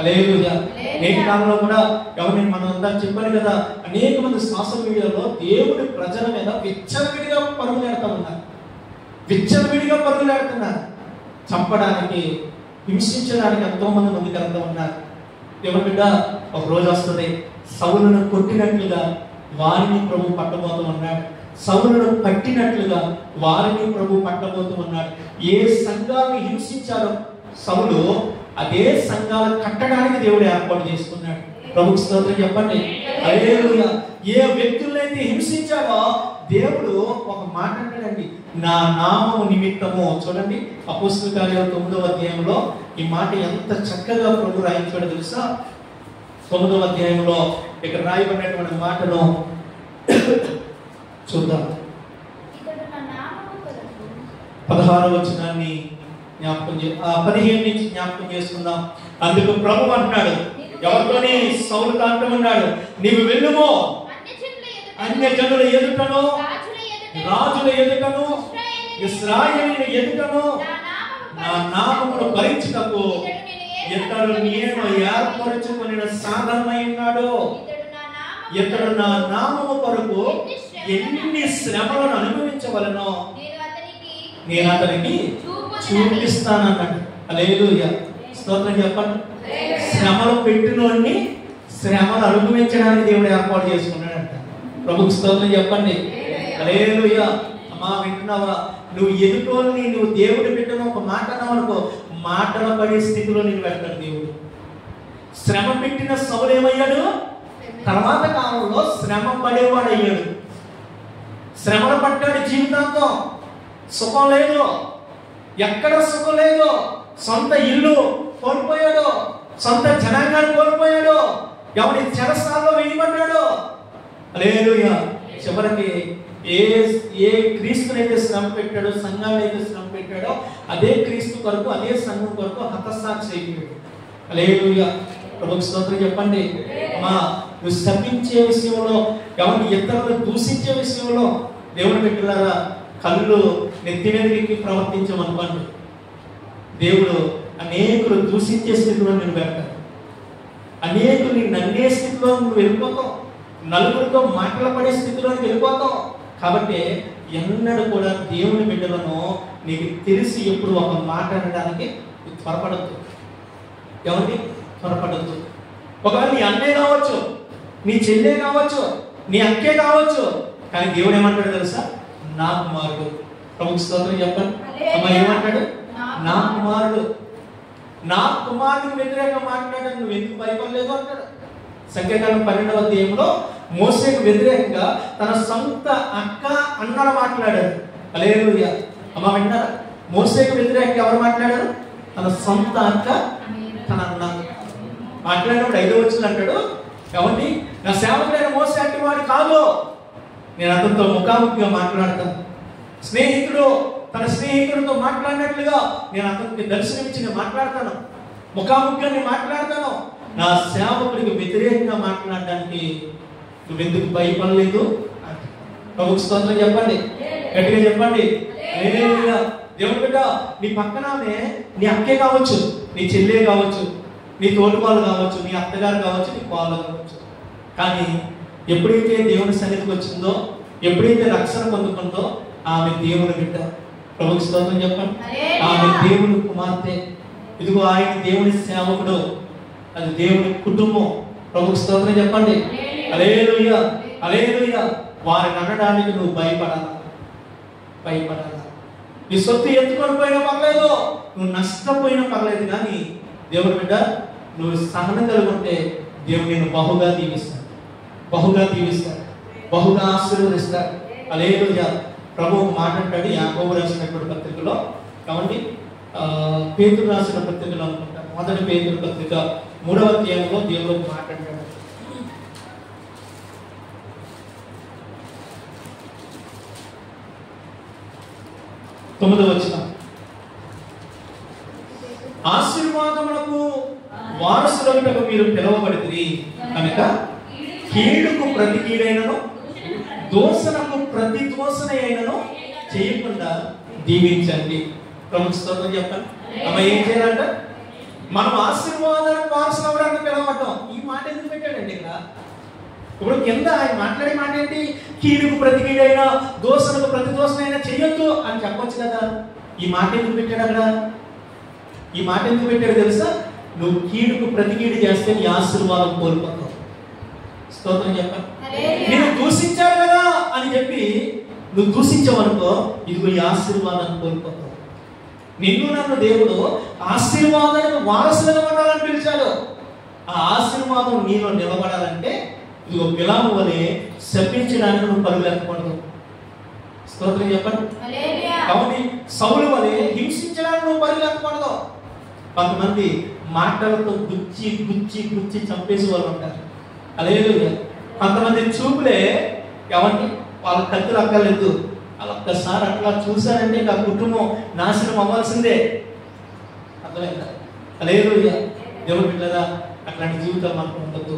హల్లెలూయా. నేటి కాలంలో కూడా ఎవరిని మనం అంతా చెప్పాను కదా, అనేక మంది సోషల్ మీడియాలో దేవుడి ప్రజల మీద విచ్చలవిడిగా పరుగులాడుతూ ఉన్నారు. విచ్చలవిడిగా పరుగులాడుతున్నారు. చంపడానికి, హింసించడానికి ఎంతో మంది ముందుకు వెళ్తూ ఉన్నారు. దేవుడి బిడ్డ, ఒక రోజు వస్తుంది సౌలును కొట్టినట్లుగా వారిని ప్రభు పట్టబోతూ ఉన్నాడు. సౌలును పట్టినట్లుగా వారిని ప్రభు పట్టబోతూ ఉన్నాడు. ఏ సంఘాన్ని హింసించారో సౌలు, అదే సంఘాలు కట్టడానికి దేవుడు ఏర్పాటు చేసుకున్నాడు. ప్రభుకు స్తోత్రం చెప్పండి. హల్లెలూయా. ఏ వ్యక్తులైతే హింసించాడో దేవుడు ఒక మాట అంటాడండి, నా నామము నిమిత్తము. చూడండి అపోస్తలుల కార్యాలు 9వ అధ్యాయంలో ఈ మాట ఎంత చక్కగా ప్రభు రాయించాడో తెలుసా? 9వ అధ్యాయంలో ఇక్కడ రాయబడినటువంటి మాటను చూద్దాం. 16వ వచనాన్ని జ్ఞాపకం 15 నుంచి జ్ఞాపకం చేసుకుందాం. అందుకు ప్రభు అంటున్నాడు, ఎవరితోని సౌలుతో అంటున్నాడు, నీవు వెళ్ళుమో అన్య జనుల ఎదుటను, రాజుల ఎదుటను, ఇశ్రాయేలీయుల ఎదుటను నా నామమును భరించుటకు ఇతడు నేను ఏర్పరచుకొనిన సాధనమై ఉన్నాడు. ఇతడు నా నామము కొరకు ఎన్ని శ్రమలను అనుభవించవలనో నేను అతనికి చూపిస్తానన్నాడు. హల్లెలూయా. స్తోత్రం చెప్పండి. శ్రమలు పెట్టినోడిని శ్రమలు అనుభవించడానికి దేవుడు ఏర్పాటు చేసుకున్నాడంట. ప్రభుకు స్తోత్రం చెప్పండి. హల్లెలూయా. అమ్మా వింటున్నావా? నువ్వు ఎదుటోని, నువ్వు దేవుడు పెట్టిన ఒక మాట అన్నావు అనుకో, మాటల పడే స్థితిలో నేను పెడతాడు దేవుడు. శ్రమ పెట్టిన సౌలు ఏమయ్యాడు? తర్వాత కాలంలో శ్రమ పడేవాడు అయ్యాడు. శ్రమను పట్టాడు జీవితాంతం. సుఖం లేదు, ఎక్కడ సుఖం లేదు. సొంత ఇల్లు కోల్పోయాడు, సొంత జనాంగాన్ని కోల్పోయాడు, ఎవరి చెరసాల్లో వేయబడ్డాడు. హల్లెలూయా. చివరికి ఏ క్రీస్తునైతే శ్రమ పెట్టాడో, సంఘాన్ని అయితే శ్రమ పెట్టాడో, అదే క్రీస్తు కొరకు, అదే సంఘం కొరకు హతసాక్షి అయిపోయాడు. హల్లెలూయా. ప్రభుకు స్తోత్రం చెప్పండి. అమ్మా, నువ్వు శపించే విషయంలో, ఎవరిని ఇతరులను దూషించే విషయంలో దేవుడు పెట్టినారా, కళ్ళు నెత్తి మీదకి ప్రవర్తించమనుకోండి, దేవుడు అనేకులు దూషించే స్థితిలో నేను పెడతాను. అనేకులు నిన్ను నన్నే స్థితిలో నువ్వు వెళ్ళిపోతావు. నలుగురితో మాటలు పడే స్థితిలో వెళ్ళిపోతావు. కాబట్టి ఎన్నడూ కూడా దేవుని బిడ్డలను నీకు తెలిసి ఎప్పుడు ఒక మాట అనడానికి త్వరపడద్దు. ఎవరికి త్వరపడద్దు. ఒకవేళ నీ అన్నే కావచ్చు, నీ చెల్లె కావచ్చు, నీ అక్కే కావచ్చు, కానీ దేవుడు ఏమంటాడు తెలుసా? నా కుమారుడు. ప్రభుకు స్తోత్రం చెప్పండి. అమ్మ ఏమంటాడు? నా కుమారుడు. నా కుమారుడికి వ్యతిరేకంగా మాట్లాడాడు, నువ్వు ఎందుకు భయపడలేదు అంటాడు. సంఖ్యాకాండం 12వ అధ్యాయంలో మోసేకు వ్యతిరేకంగా తన సొంత అక్క అన్నలు మాట్లాడాడు. హల్లెలూయా. అమ్మ విన్నారా? మోసేకు వ్యతిరేకంగా ఎవరు మాట్లాడారు? తన సొంత అక్క, తన అన్న మాట్లాడినప్పుడు 5వ వచనం అంటాడు, ఏమండి, నా సేవకుడైన మోసే అంటే వాడు కాదు, నేను అతనితో ముఖాముఖిగా మాట్లాడతాను. స్నేహితుడు తన స్నేహితుడితో మాట్లాడినట్లుగా నేను అతనికి దర్శనమిచ్చి నేను మాట్లాడతాను, ముఖాముఖిగా నేను మాట్లాడతాను. నా సేవకుడికి వ్యతిరేకంగా మాట్లాడడానికి నువ్వెందుకు భయపడలేదు? ప్రభుకు స్తోత్రం చెప్పండి, గట్టిగా చెప్పండి. దేవుడి బిడ్డ, నీ పక్కనే నీ అక్కే కావచ్చు, నీ చెల్లె కావచ్చు, నీ తోటివాళ్ళు కావచ్చు, నీ అత్తగారు కావచ్చు, నీ కోళ్ళు కావచ్చు. కానీ ఎప్పుడైతే దేవుని సన్నిధికి వచ్చిందో, ఎప్పుడైతే రక్షణ పొందుకుందో, ఆమె దేవుని బిడ్డ. ప్రభుకు స్తోత్రం చెప్పండి. ఆమె దేవుని కుమార్తె. ఇదిగో ఆయన దేవుని సేవకుడు, అది దేవుని కుటుంబం. ప్రభుకు స్తోత్రం చెప్పండి. హల్లెలూయా, హల్లెలూయా. వారిని అనడానికి నువ్వు భయపడాలా? నీ సొత్తు ఎత్తుకొని పోయినా పర్లేదు, నువ్వు నష్టపోయినా పర్లేదు, కానీ దేవుని బిడ్డ నువ్వు సహనం కలిగి ఉంటే దేవుడు నేను బహుగా దీవిస్తాడు, బహుగా ఆశీర్వదిస్తాడు. హల్లెలూయా. ప్రభు మాట్లాడాడు యాకోబు రాసినటువంటి పత్రికలో, కాబట్టి పేతురు రాసిన పత్రికలో అనుకుంటా, మొదటి పేతురు పత్రిక 3వ అధ్యాయంలో దేవుడు మాట్లాడాడు. తొమ్మిదవ వచనం, ఆశీర్వాదములకు వారసులకు మీరు పిలువబడితిరి కనుక కీడుకు ప్రతి కీడైనను దోషణకు ప్రతి దోషణ అయినను చేయకుండా దీవించండి. ప్రభుత్వ స్తోత్రం చెప్పండి. అమ్మ ఏం చేయాలంట? మనం ఆశీర్వాదానికి వారసులు అవ్వడానికి పిలవటం. ఈ మాట ఎందుకు పెట్టాడండి ఇక్కడ? ఇప్పుడు కింద ఆయన మాట్లాడే మాట ఏంటి? కీడుకు ప్రతి కీడైనా దోషణకు ప్రతి దోషణైనా చెయ్యొద్దు అని చెప్పొచ్చు కదా. ఈ మాట ఎందుకు పెట్టాడు అక్కడ? ఈ మాట ఎందుకు పెట్టాడు తెలుసా? నువ్వు కీడుకు ప్రతి కీడు చేస్తే నీ ఆశీర్వాదం కోల్పోతావు. స్తోత్రం చెప్పండి. నేను దూషించాడు కదా అని చెప్పి నువ్వు దూషించావనుకో, ఇదిగో ఈ ఆశీర్వాదాన్ని కోల్పోతావు. నిన్ను నన్ను దేవుడు ఆశీర్వాదానికి వారసులుగా ఉండాలని పిలిచాడు. ఆ ఆశీర్వాదం నీలో నిలబడాలంటే ఇదిగో బిలాము వలె శపించడానికి నువ్వు పరుగులెత్తకూడదు. స్తోత్రం చెప్పండి. కాబట్టి సౌలు వలె హింసించడానికి నువ్వు పరుగులెత్తకూడదు. కొంతమంది మాటలతో గుచ్చి గుచ్చి గుచ్చి చంపేసి వాళ్ళు ఉంటారు. హల్లెలూయా. కొంతమంది చూపులే ఎవరిని వాళ్ళ కత్తులు అక్కర్లేదు. వాళ్ళు ఒక్కసారి అట్లా చూశారంటే ఆ కుటుంబం నాశనం అవ్వాల్సిందే. అర్థమైందా? హల్లెలూయా. దేవుని బిడ్డలారా, అట్లాంటి జీవితం మనకు ఉండదు.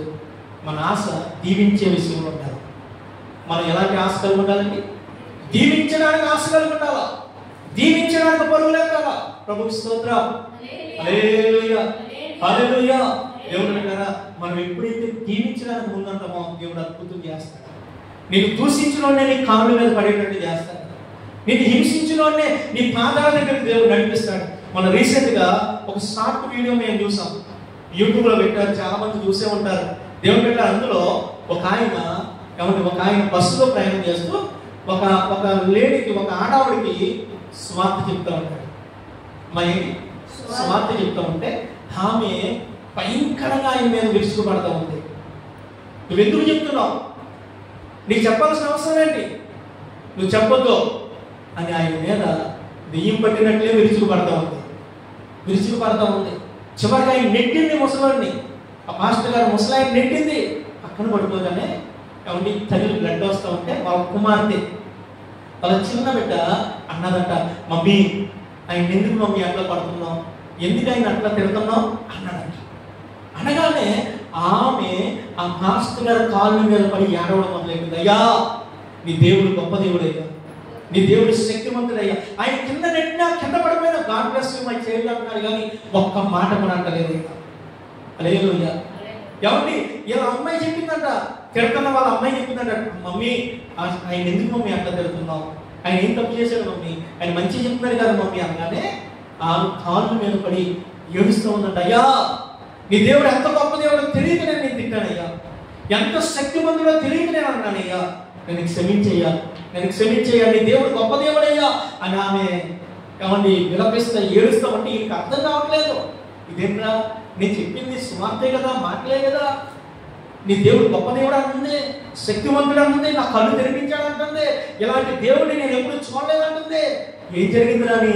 మన ఆశ దీవించే విషయంలో ఉండాలి. మనం ఎలాంటి ఆశ కలిగి ఉండాలండి? దీవించడానికి ఆశ కలిగి ఉండాలా, దీవించడానికి పరుగులెత్తాలా. ప్రభుకి స్తోత్రం. హల్లెలూయా, హల్లెలూయా. దేవుని బిడ్డలారా, మనం ఎప్పుడైతే దీవించడానికి ముందంటామో దేవుడు అద్భుతం చేస్తాడు. నేను దూషించినోనే నీ కాళ్ళ మీద పడేటట్టు చేస్తాడు. నేను హింసించినోనే నీ పాదాల దగ్గరికి దేవుడు నడిపిస్తాడు. మన రీసెంట్గా ఒక షార్ట్ వీడియో మేము చూసాం, యూట్యూబ్లో పెట్టారు, చాలా మంది చూసే ఉంటారు. దేవుని బిడ్డ, అందులో ఒక ఆయన బస్సులో ప్రయాణం చేస్తూ ఒక లేడీకి, ఒక ఆడవాడికి స్వార్థ చెప్తా ఉంటాడు. మరి స్వార్థ చెప్తా ఉంటే ఆమె భయంకరంగా ఆయన మీద విరుచుకుపడతా ఉంది. నువ్వెందుకు చెప్తున్నావు? నీకు చెప్పాల్సిన అవసరం ఏంటి? నువ్వు చెప్పొద్దు అని ఆయన మీద దెయ్యం పట్టినట్లే విరుచుకుపడతా ఉంది. చివరికి ఆయన నెట్టింది ముసలాడిని. ఆ మాస్టర్ గారు ముసలాయన నెట్టింది. పక్కన పడిపోగానే ఏమండి తల్లి బ్లడ్ వస్తూ ఉంటే వాళ్ళ కుమార్తె, వాళ్ళ చిన్న బిడ్డ అన్నదంట, మమ్మీ ఆయన ఎందుకు మమ్మీ అట్లా పడుతున్నావు, ఎందుకు ఆయన అట్లా తిడుతున్నావు అన్నాడంట. అనగానే ఆమె ఆ మాస్టర్ గారు కాళ్ళ మీద పడి ఏడవడం మొదలైంది. అయ్యా, నీ దేవుడు గొప్ప దేవుడయ్యా, నీ దేవుడు శక్తివంతుడయ్యా. ఆయన కింద నెట్టినా కింద పడిపోయిన God bless you my child అంటున్నారు కానీ ఒక్క మాట కూడా అంటలేదు. హల్లెలూయా. ఎవరిని ఇలా అమ్మాయి చెప్పిందంట, తిడుతున్న వాళ్ళ అమ్మాయి చెప్పిందంట, మమ్మీ ఆయన ఎందుకు మమ్మీ అట్లా తిడుతున్నావు, ఆయన ఏం తప్పు చేశాడు మమ్మీ, ఆయన మంచి చెప్తున్నారు కదా మమ్మీ అనగానే ఆమె కాళ్ళ మీద పడి ఏడుస్తూ ఉందంట. అయ్యా, నీ దేవుడు ఎంత గొప్ప దేవుడో తెలియక నేను తిట్టానయ్యా, ఎంత శక్తివంతుడో తెలియక నేను అన్నానయ్యా, నేను క్షమించయ్యా, నీ దేవుడు గొప్ప దేవుడయ్యా అని ఆమె ఏమండి విలపిస్తా ఏడుస్తా ఉంటే ఈయనకి అర్థం కావట్లేదు. ఇదేంట్రా, నేను చెప్పింది సువార్తే కదా, మాటలే కదా, నీ దేవుడు గొప్ప దేవుడు అంటుంది, శక్తివంతుడు అంటుంది, నా కళ్ళు తెరిపించాడు అంటుంది, ఇలాంటి దేవుడిని నేను ఎప్పుడు చూడలేదంటుంది. ఏం జరిగిందిరా అని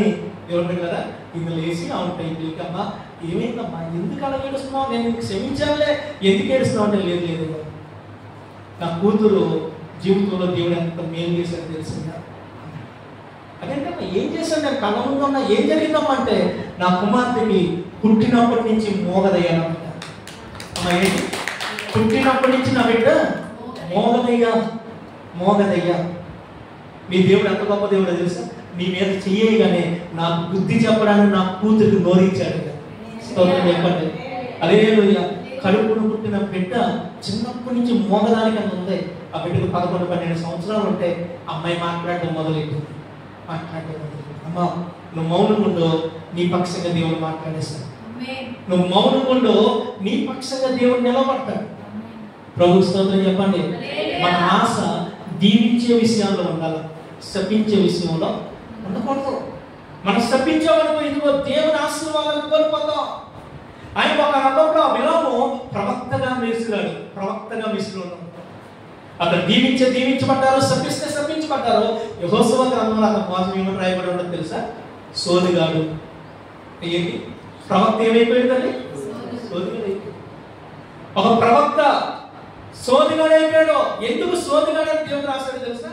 దేవుడు కదా ఇది లేచి అవును అమ్మా ఏమైందమ్మా, ఎందుకు అలా ఏడుస్తున్నావు, నేను నీకు క్షమించాలే, ఎందుకు ఏడుస్తున్నావు అంటే లేదు నా కూతురు జీవితంలో దేవుడు ఎంత మేలు చేశాడు తెలిసిందా. అదేంటమ్మా ఏం చేశాను, నేను కళ్ళ ముందు ఉన్నా, ఏం జరిగిందమ్మా అంటే నా కుమార్తెకి పుట్టినప్పటి నుంచి మోగదయ్యానమాట. అమ్మా ఏంటి, పుట్టినప్పటి నుంచి నా బిడ్డ మోగదయ్యా. మీ దేవుడు ఎంత గొప్ప దేవుడో తెలుసా, నీ మీద చెయ్యగానే నాకు బుద్ధి చెప్పడానికి నా కూతురికి నోరించాడు. చెప్పండి. హల్లెలూయా. కడుపును పుట్టిన బిడ్డ చిన్నప్పటి నుంచి మోగదానికి అని ఉంది. ఆ బిడ్డకు 11-12 సంవత్సరాలు ఉంటే అమ్మాయి మాట్లాడడం మొదలెట్టింది. అమ్మా నువ్వు మౌనం ఉండు, నీ పక్షంగా దేవుడు మాట్లాడేస్తాడు. నువ్వు మౌనం ఉండు, నీ పక్షంగా దేవుడు నిలబడతాడు. ప్రభు స్తోత్రం చెప్పండి. మన ఆశ దీవించే విషయాల్లో ఉండాలి, శపించే విషయంలో ఉండకూడదు. మనం శపించామనుకో ఇదిగో దేవుని ఆశీర్వాదాలను కోల్పోతాం. ఆయన ఒక రంగంలో బిలాము ప్రవక్తగా మిశ్రుడు. అతను దీవించబడ్డారు, శపించబడ్డారు. యెహోషువ గ్రంథంలో అతని కోసం ఏమని రాయబడి ఉండదు తెలుసా, సోదిగాడు. ఏంటి ప్రవక్త ఏమైపోయిందండి, సోదిగాడు. ఒక ప్రవక్త సోదిగాడు అయిపోయాడు. ఎందుకు సోదిగాడు అని దేవుడు రాశాడు తెలుసా,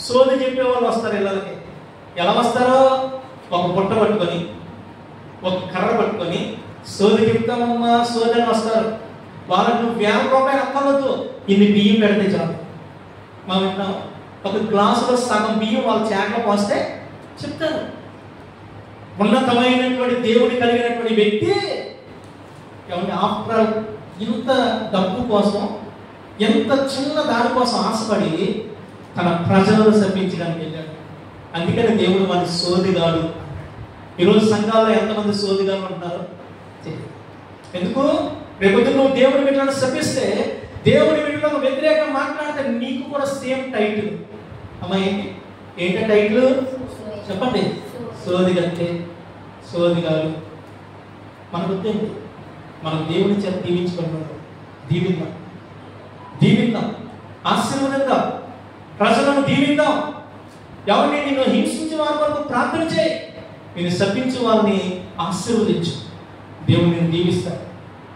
సోది చెప్పే వాళ్ళు వస్తారు ఇళ్ళకి. ఎలా వస్తారో, ఒక బుట్ట పట్టుకొని, ఒక కర్ర పట్టుకొని సోది చెప్తామమ్మా సోది అని వస్తారు. వాళ్ళకు నువ్వు 1000 రూపాయలు అక్కర్లేదు, ఇన్ని బియ్యం పెడితే చాలు. మా వింటాం, ఒక గ్లాసులో సగం బియ్యం వాళ్ళ చేకలో పోస్తే చెప్తారు. ఉన్నతమైనటువంటి దేవుడి కలిగినటువంటి వ్యక్తి ఏమంటే ఆఫ్టర్ ఇంత డబ్బు కోసం, ఎంత చిన్న దానికోసం ఆశపడి తన ప్రజలను శపించడానికి వెళ్ళాడు. అందుకని దేవుడు మన సోదిగాడు. ఈరోజు సంఘాల్లో ఎంతమంది సోదిగాలు ఉంటున్నారు? ఎందుకు? రేపొద్దు నువ్వు దేవుని బిడ్డలను శపిస్తే, దేవుని బిడ్డలకు వ్యతిరేకంగా మాట్లాడితే నీకు కూడా సేమ్ టైటిల్. అమ్మా ఏంటి టైటిల్ చెప్పండి? సోదిగంటే, సోదిగాలు. మనకు తెలియదు. మనం దేవుని చేత దీవించుకుంటున్నాం. దీవిద్దాం, ఆశీర్వదిద్దాం, ప్రజలను దీవిద్దాం. ఎవరిని నిన్ను హింసించే వారి వరకు ప్రార్థన చేయి, నేను శపించే వారిని ఆశీర్వదించు. దేవుడు నేను దీవిస్తాడు.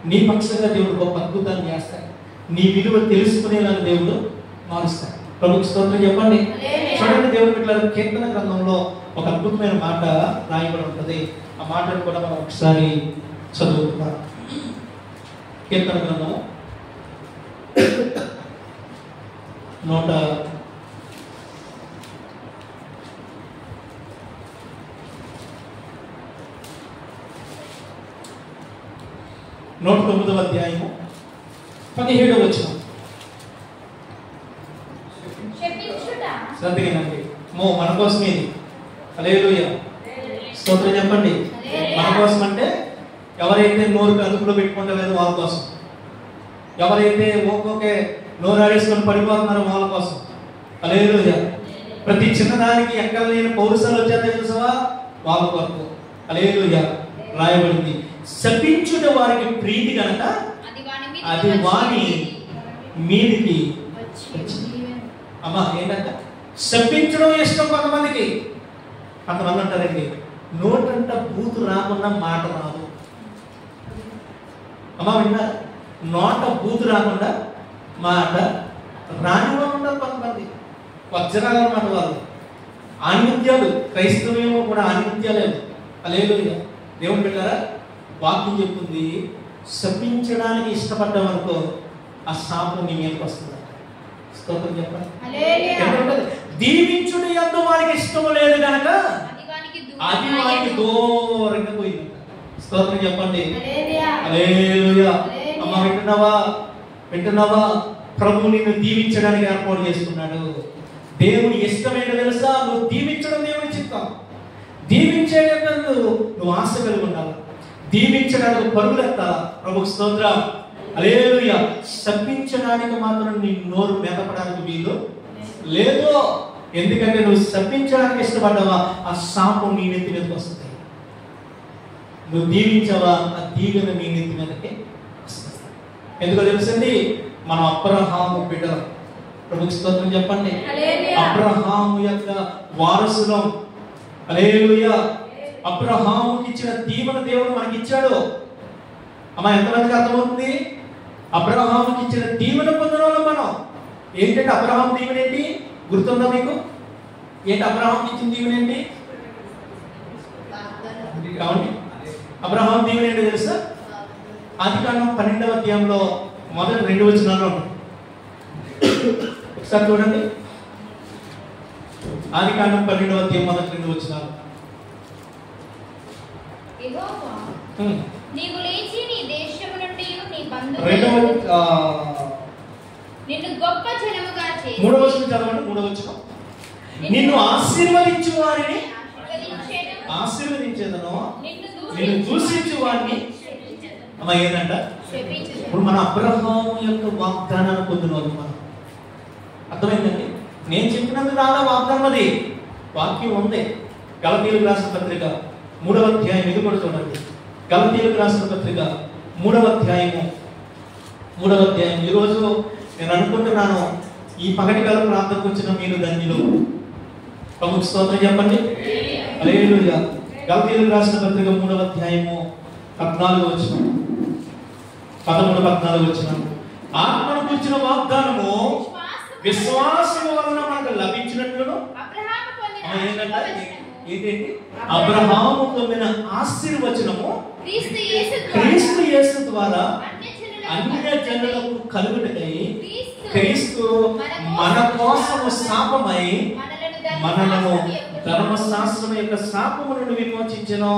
నీ పక్షంగా దేవుడు గొప్ప అద్భుతాన్ని చేస్తాడు. నీ విలువ తెలుసుకునేలాగా దేవుడు మారుస్తాడు. ప్రభుకి స్తోత్రం చెప్పండి. చూడండి, దేవుడు ఇట్లా కీర్తన గ్రంథంలో ఒక అద్భుతమైన మాట రాయబడి ఉంటుంది. ఆ మాటను కూడా మనం ఒకసారి చదువుతున్నాం. కీర్తన గ్రంథం 109వ అధ్యాయము 17వ వచనం. శ్రద్ధగానండి. మన కోసం ఇది. హల్లెలూయా, స్తోత్రం చెప్పండి. మన కోసం అంటే ఎవరైతే నోరుకి అదుపులో పెట్టుకుంటలేదో వాళ్ళ కోసం, ఎవరైతే ఒక్కొక్క నోరు ఆడేసుకొని పడిపోతున్నారో వాళ్ళ కోసం. హల్లెలూయా. ప్రతి చిన్నదానికి ఎక్కడ లేని పౌరుషాలు వచ్చేదే చూసావా, వాళ్ళ కొరకు. హల్లెలూయా. రాయబడింది, శపించుట వారికి ప్రీతి కనుక అది వాని మీదికి. అమ్మా ఏంటంట? శపించడం ఇష్టం కొంతమందికి. కొంతమంది అంటారండి, నోటంట బూతు రాకుండా మాట రాదు. అమ్మా విన్నా? నోట బూతు రాకుండా మాట రాని వాళ్ళు ఉంటారు కొంతమంది. వజ్రాలు అన్నమాట వాళ్ళు. ఆనిత్యాలు. క్రైస్తవేమో కూడా ఆనిత్యాలేదు. హల్లెలూయా. దేవుని బిడ్డలారా, వాక్యం చెప్తుంది, శపించడానికి ఇష్టపడ్డాం అనుకో ఆ శాపం నీ మీదకి వస్తుంది. స్తోత్రం చెప్పండి. దీవించుట యందు వారికి ఇష్టము లేదు కనుక అది వారికి దూరంగా పోయింది. స్తోత్రం చెప్పండి. హల్లెలూయా. అమ్మ వింటున్నావా? ప్రభు నిన్ను దీవించడానికి ఏర్పాటు చేసుకున్నాడు. దేవుని ఇష్టమేంటో తెలుసా? నువ్వు దీవించడం దేవుని చిత్తం. దీవించేటప్పుడు నువ్వు ఆశ కలిగి ఉండాలి. దీవించడానికి పరుగులెత్తాలా. ప్రభుకు స్తోత్రం. హల్లెలూయా. శపించడానికి మాత్రం నీ నోరు మెదపడానికి వీలు లేదు. ఎందుకంటే నువ్వు శపించడానికి ఇష్టపడ్డావా, ఆ శాపం నీ నెత్తి మీదకి వస్తుంది. నువ్వు దీవించావా, ఆ దీవెన నీ నెత్తి మీదకి వస్తుంది. ఎందుకో తెలుసండి, మనం అబ్రహాము బిడ్డలం. ప్రభుకు స్తోత్రం చెప్పండి. అబ్రహాము యొక్క వారసులం. హల్లెలూయా. అబ్రహాముకి ఇచ్చిన దీవెన దేవుడు మనకి ఇచ్చాడు. అమ్మా ఎంతమందికి అర్థమవుతుంది? అబ్రహాముకి ఇచ్చిన దీవెన పొందిన వాళ్ళం మనం. ఏంటంటే అబ్రహాం దీవెన ఏంటి గుర్తుందా మీకు? ఏంటి అబ్రహాంకి ఇచ్చిన దీవెన ఏంటి? అబ్రహాం దీవెన ఏంటో తెలుసా? ఆదికాండం 12వ అధ్యాయంలో మొదటి 2 వచనాల్లో ఉంటుంది. ఒకసారి చూడండి. ఆదికాండం 12వ అధ్యాయం మొదటి 2 వచనాలు. యెహోవా నీవు లేచి నీ దేశము నుండి నీ నిన్ను గొప్ప జనముగా చేసి 3వ వచనం చదవండి. 3వ వచనం. నిన్ను ఆశీర్వదించు వారిని ఆశీర్వదించేదను, నిన్ను దూషించు వారిని అమ్మ ఏంటంట? ఇప్పుడు మన అబ్రహాము యొక్క వాగ్దానాన్ని పొందిన వాళ్ళు మనం. అర్థమైందండి? నేను చెప్పినందుకు రాదా వాగ్దానం? అది వాక్యం ఉంది. గలతీయులకు రాసిన పత్రిక 3వ అధ్యాయం. ఇది కూడా చూడండి. గలతీయులకు రాసిన పత్రిక 3వ అధ్యాయము. ఈరోజు నేను అనుకుంటున్నాను, ఈ పగటి కాల ప్రాంతంకి వచ్చిన మీరు ధన్యులు. ప్రభుకు స్తోత్రం చెప్పండి. హల్లెలూయా. గలతీయులకు రాసిన పత్రిక 3వ అధ్యాయము 14వ వచనం, 13-14 వచనం. ఆత్మను గురించిన వాగ్దానము విశ్వాసము వలన మనకు లభించినట్లును ఏంటంటే అబ్రహాము పొందిన ఆశీర్వచనము క్రీస్తు యేసు ద్వారా అన్యజనులకు కలుగుటకై క్రీస్తు మన కోసము శాపమై మనలను ధర్మశాస్త్రం యొక్క శాపము నుండి విమోచించెను.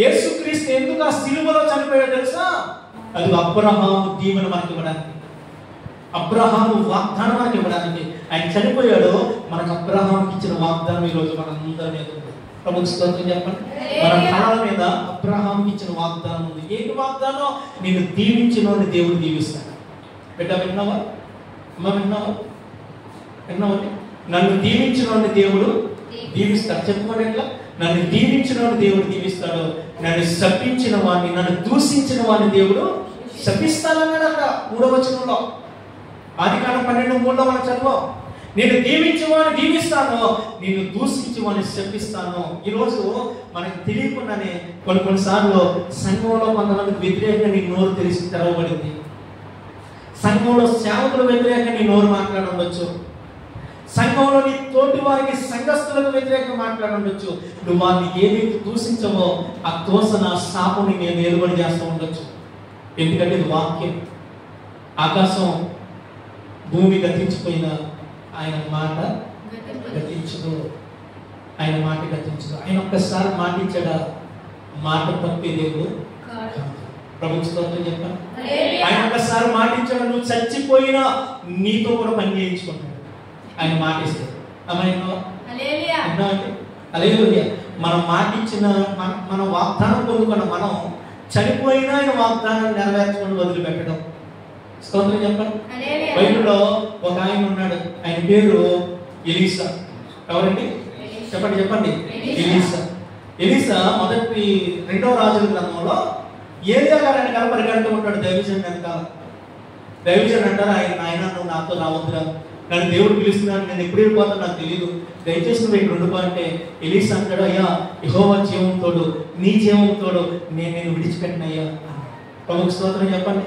యేసుక్రీస్తు ఎందుకు ఆ సిలువలో చనిపోయాడో తెలుసా? అది అబ్రహాము దీవెన మనకి ఇవ్వడానికి, అబ్రహాము వాగ్దానం మనకి ఇవ్వడానికి. ఆయన చనిపోయాడు, మనకు అబ్రహాముకి ఇచ్చిన వాగ్దానం ఈరోజు మనందరి మీద ఉంది. ప్రభుత్వ స్తోత్రం చెప్పండి. మన ప్రాణాల మీద అబ్రహాముకి ఇచ్చిన వాగ్దానం ఉంది. ఏంటి వాగ్దానం? నేను దీవించిన దేవుడు దీవిస్తాడు. బిడ్డ విన్నావా? అమ్మ విన్నావా? విన్నావండి? నన్ను దీవించిన దేవుడు దీవిస్తాడు. చెప్పుకోండి ఎట్లా? నన్ను దీవించిన దేవుడు దీవిస్తాడు, నన్ను శపించిన వాడిని, నన్ను దూషించిన వాడిని దేవుడు శపిస్తానన్నాడట 3వ వచనంలో. ఆదికాండం 12:3 మనం చదువు. నేను దీవించేవాడిని దీవిస్తాను, నేను దూషించేవాడిని శపిస్తాను. ఈరోజు మనకు తెలియకుండానే కొన్నిసార్లు సంఘంలో కొంతమందికి వ్యతిరేకంగా నీ నోరు తెరవబడింది. సంఘంలో సేవకుల వ్యతిరేకంగా నీ నోరు మాట్లాడవచ్చు. సంఘంలో నీ తోటి వారికి, సంఘస్థులకు వ్యతిరేకంగా మాట్లాడవచ్చు. నువ్వు వారిని ఏదైతే దూషించవో ఆ దోషణ శాపని నేను ఏలుబడి చేస్తూ ఉండొచ్చు. ఎందుకంటే ఇది వాక్యం. ఆకాశం భూమి గతించిపోయినా ఆయన మాట గతించదు. ఆయన మాట గతించదు. ఆయన ఒక్కసారి మాటించాడా, మాట తప్పే దేవుడు. ప్రభుత్వ స్తోత్రం చెప్పండి. ఆయన ఒక్కసారి మాటించాడు, నువ్వు చచ్చిపోయినా నీతో కూడా పని చేయించుకుంటాడు. ఆయన మాట ఇస్తాడు. హల్లెలూయా. మనం మాట ఇచ్చిన, మనం వాగ్దానం పొందుకున్న మనం చనిపోయినా ఆయన వాగ్దానం నెరవేర్చుకొని వదిలిపెట్టడం. స్తోత్రం చెప్పండి. బైబిల్లో ఒక ఆయన ఉన్నాడు, ఆయన పేరు ఎలీసా. ఎవరండి? చెప్పండి చెప్పండి. ఎలీసా 2వ రాజుల గ్రంథంలో ఏలియా గారు ఆయన కల పరిగెడుతూ ఉంటాడు దైవజన్ వెనకాల. దైవజన్ అంటారు, ఆయన నువ్వు నాతో రావద్దురా, నన్ను దేవుడు పిలుస్తున్నాను, నేను ఎప్పుడు వెళ్ళిపోతాను నాకు తెలియదు, దయచేసి నువ్వు ఇక్కడ ఉండిపో అంటే ఎలీసా అంటాడు, అయ్యా యెహోవా జీవం తోడు, నీ జీవం తోడు, నేను విడిచిపెట్టినయ్యా. ప్రభువుకి స్తోత్రం చెప్పండి.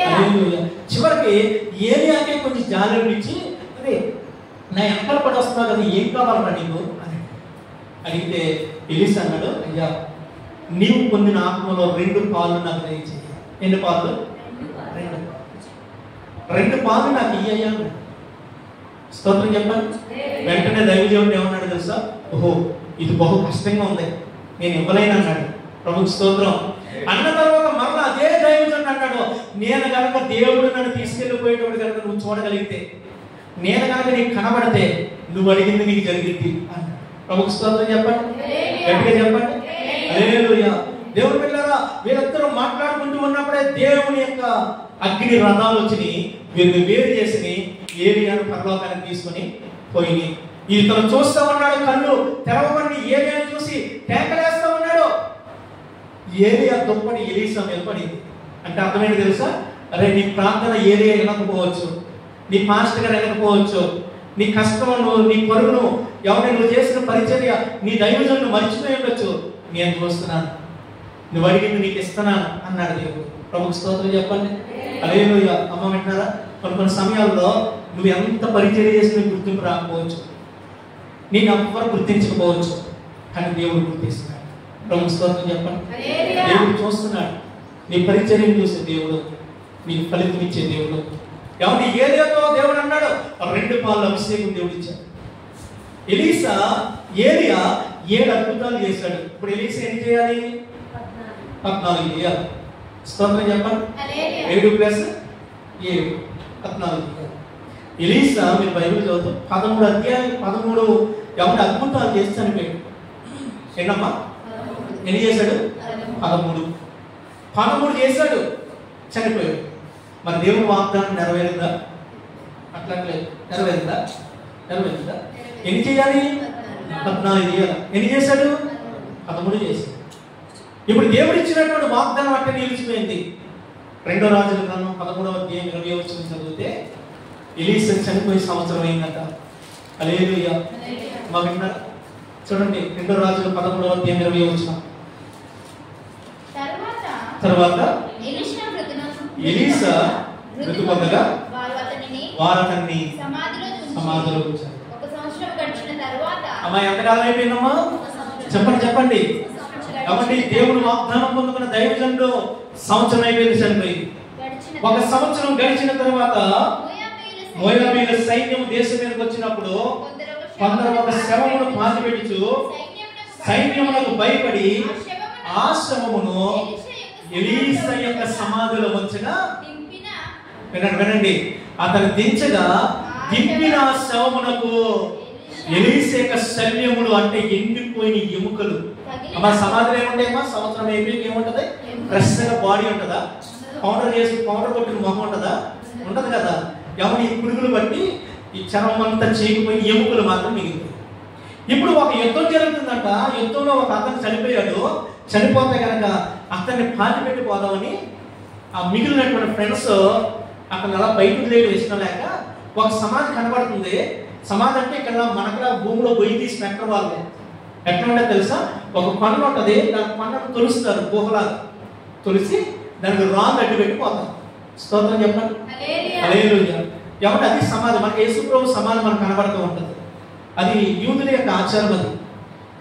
హల్లెలూయా. చివరికి ఏలియాకే కొంచెం జాలి ఇచ్చి, అరే నా వెనకాల పడి వస్తున్నావు కదా, ఏం కావాలన్నా నీకు అని అడిగితే ఎలీసా అన్నాడు, అయ్యా నీవు పొందిన ఆత్మలో 2 పాలు నాకు దయచేయి. ఎన్ని పాలు? 2 పాలు నాకు ఇయ్యయ్యా. స్తోత్రం చెప్పండి. వెంటనే దైవజనుడు ఏమన్నాడు తెలుసా? ఓహో ఇది బహు కష్టంగా ఉంది, నేను ఇవ్వలేను అన్నాడు. ప్రభువుకి స్తోత్రం. అన్న తర్వాత మరలా అదే దైవజనుడు అన్నాడు, నేను కనుక దేవుడు నన్ను తీసుకెళ్ళిపోయేటప్పుడు కనుక నువ్వు చూడగలిగితే, నేను కనుక నీకు కనబడితే నువ్వు అడిగింది నీకు జరిగింది అన్నాడు. ప్రభువుకి స్తోత్రం చెప్పండి. గట్టిగా చెప్పండి. హల్లెలూయా. దేవుని బిడ్డలారా, వీళ్ళందరూ మాట్లాడుకుంటూ ఉన్నప్పుడే దేవుని యొక్క అగ్ని రథాలు వచ్చి వీరిని వేరు చేసి ఏలియాను పరలోకానికి తీసుకొని పోయి, ఇతను చూస్తా ఉన్నాడు, కళ్ళు తెరవబడి ఏలియాను చూసి కేకలేస్తా ఉన్నాడు. ఏలియా దుప్పటి ఎలీసా మీద పడింది. అంటే అర్థమైంది తెలుసా? అరే నీ ప్రార్థన ఏలియా వినకపోవచ్చు, నీ పాస్టర్ గారు వినకపోవచ్చు, నీ కష్టమును, నీ పరుగును, ఎవరిని నువ్వు చేసిన పరిచర్య, నీ దైవజనులు మర్చిపోయి ఉండొచ్చు, నేను చూస్తున్నాను, నువ్వు అడిగింది నీకు ఇస్తున్నాను అన్నాడు దేవుడు. ప్రభువుకి స్తోత్రం చెప్పండి. హల్లెలూయా. అమ్మ వింటున్నారా? కొన్ని సమయాల్లో నువ్వు ఎంత పరిచర్య చేసిన గుర్తింపు రాకపోవచ్చు, నేను ఎవ్వరు గుర్తించకపోవచ్చు, కానీ దేవుడు గుర్తిస్తున్నాడు. ప్రభువుకి స్తోత్రం చెప్పండి. దేవుడు చూస్తున్నాడు, నీ పరిచర్యను చూసే దేవుడు, నీకు ఫలితం ఇచ్చే దేవుడు. ఎవరి ఏలియాతో దేవుడు అన్నాడు 2 పాలు అభిషేకం దేవుడు ఇచ్చాడు. ఏలియా 7 అద్భుతాలు చేశాడు. ఇప్పుడు ఎలీసా ఏం చేయాలి? 14 చేయాలి. స్తోత్రం చెప్పండి. 7 + 7 14 చేయాలి. ఎలీసా మీరు బైబిల్ చదువుతూ 13 అధ్యాయం 13 ఎవరి అద్భుతాలు చేసి చనిపోయాడు. ఏంటమ్మా? ఎన్ని చేశాడు? 13 చేశాడు, చనిపోయాడు. మరి దేవుని వాగ్దానం నెరవేరిందా? అట్లా నెరవేరిందా? ఎన్ని చేయాలి? 14 చేయాలి. ఎన్ని చేశాడు? 13 చేశాడు. ఇప్పుడు దేవుడు ఇచ్చినటువంటి వాగ్దానం అంటే నిలిచిపోయింది. 2వ రాజుల గ్రంథం 13వ అధ్యాయం 20వ వచనం చదివితే ఎలీసా చనిపోయి సంవత్సరం అయిందట. హల్లెలూయా. మా విన్నారా? చూడండి 2వ రాజుల 13వ అధ్యాయం 20వ వచనం. తర్వాత ఎలీసా మృతి పొందగా వారు అతన్ని సమాధిలో ఉంచారు. అమ్మా ఎంతకాలం అయిపోయిందమ్మా? చెప్పండి. కాబట్టి దేవుడు వాగ్దానం పొందుకున్న దైవజనుడు సంవత్సరం అయిపోయింది, చనిపోయింది. 1 సంవత్సరం గడిచిన తర్వాత మోయాబీయుల సైన్యం దేశం మీదకి వచ్చినప్పుడు కొందరు ఒక శవమును పాతిపెట్టుచు సైన్యమునకు భయపడి ఆ శవమును ఎలీసా యొక్క సమాధిలో ఉంచగా దింపిన వినండి, అతను దింపిన శవమునకు ఎలీసా యొక్క శల్యములు అంటే ఎండిపోయిన ఎముకలు. అమ్మ సమాధిలో ఏముంటాయమ్మా? సంవత్సరం అయిపోయి ఏముంటది? ఫ్రెష్ గా బాడీ ఉంటుందా? పౌడర్ కొట్టిన మొహం ఉంటుందా? ఉండదు కదా. ఎవరి ఈ పురుగులు బట్టి ఈ చర్మం అంతా చీకిపోయి ఎముకలు మాత్రం మిగిలిపోయి. ఇప్పుడు ఒక యుద్ధం జరుగుతుందంట. యుద్ధంలో ఒక అతను చనిపోయాడు. చనిపోతే కనుక అతన్ని పాతి పెట్టి పోదామని ఆ మిగిలినటువంటి ఫ్రెండ్స్ అతను అలా బయటకు లేడు ఇష్టం లేక ఒక సమాధి కనబడుతుంది. సమాధి అంటే ఇక్కడ మనకు భూమిలో గొయ్యి తీసి పెట్టడం వాళ్ళు ఎట్లా ఉంటే తెలుసా? ఒక కొండ ఉంటుంది, దాని కొండను తొలుస్తారు, గుహలాగా తొలిసి దానికి రాళ్ళు అడ్డు పెట్టి పోతాం. స్తోత్రం చెప్పండి. హల్లెలూయా. ఎవరు అది సమాధి? మనకి యేసుప్రభు సమాధి మనకు కనబడుతూ ఉంటుంది. అది యూదుల యొక్క ఆచారం. అది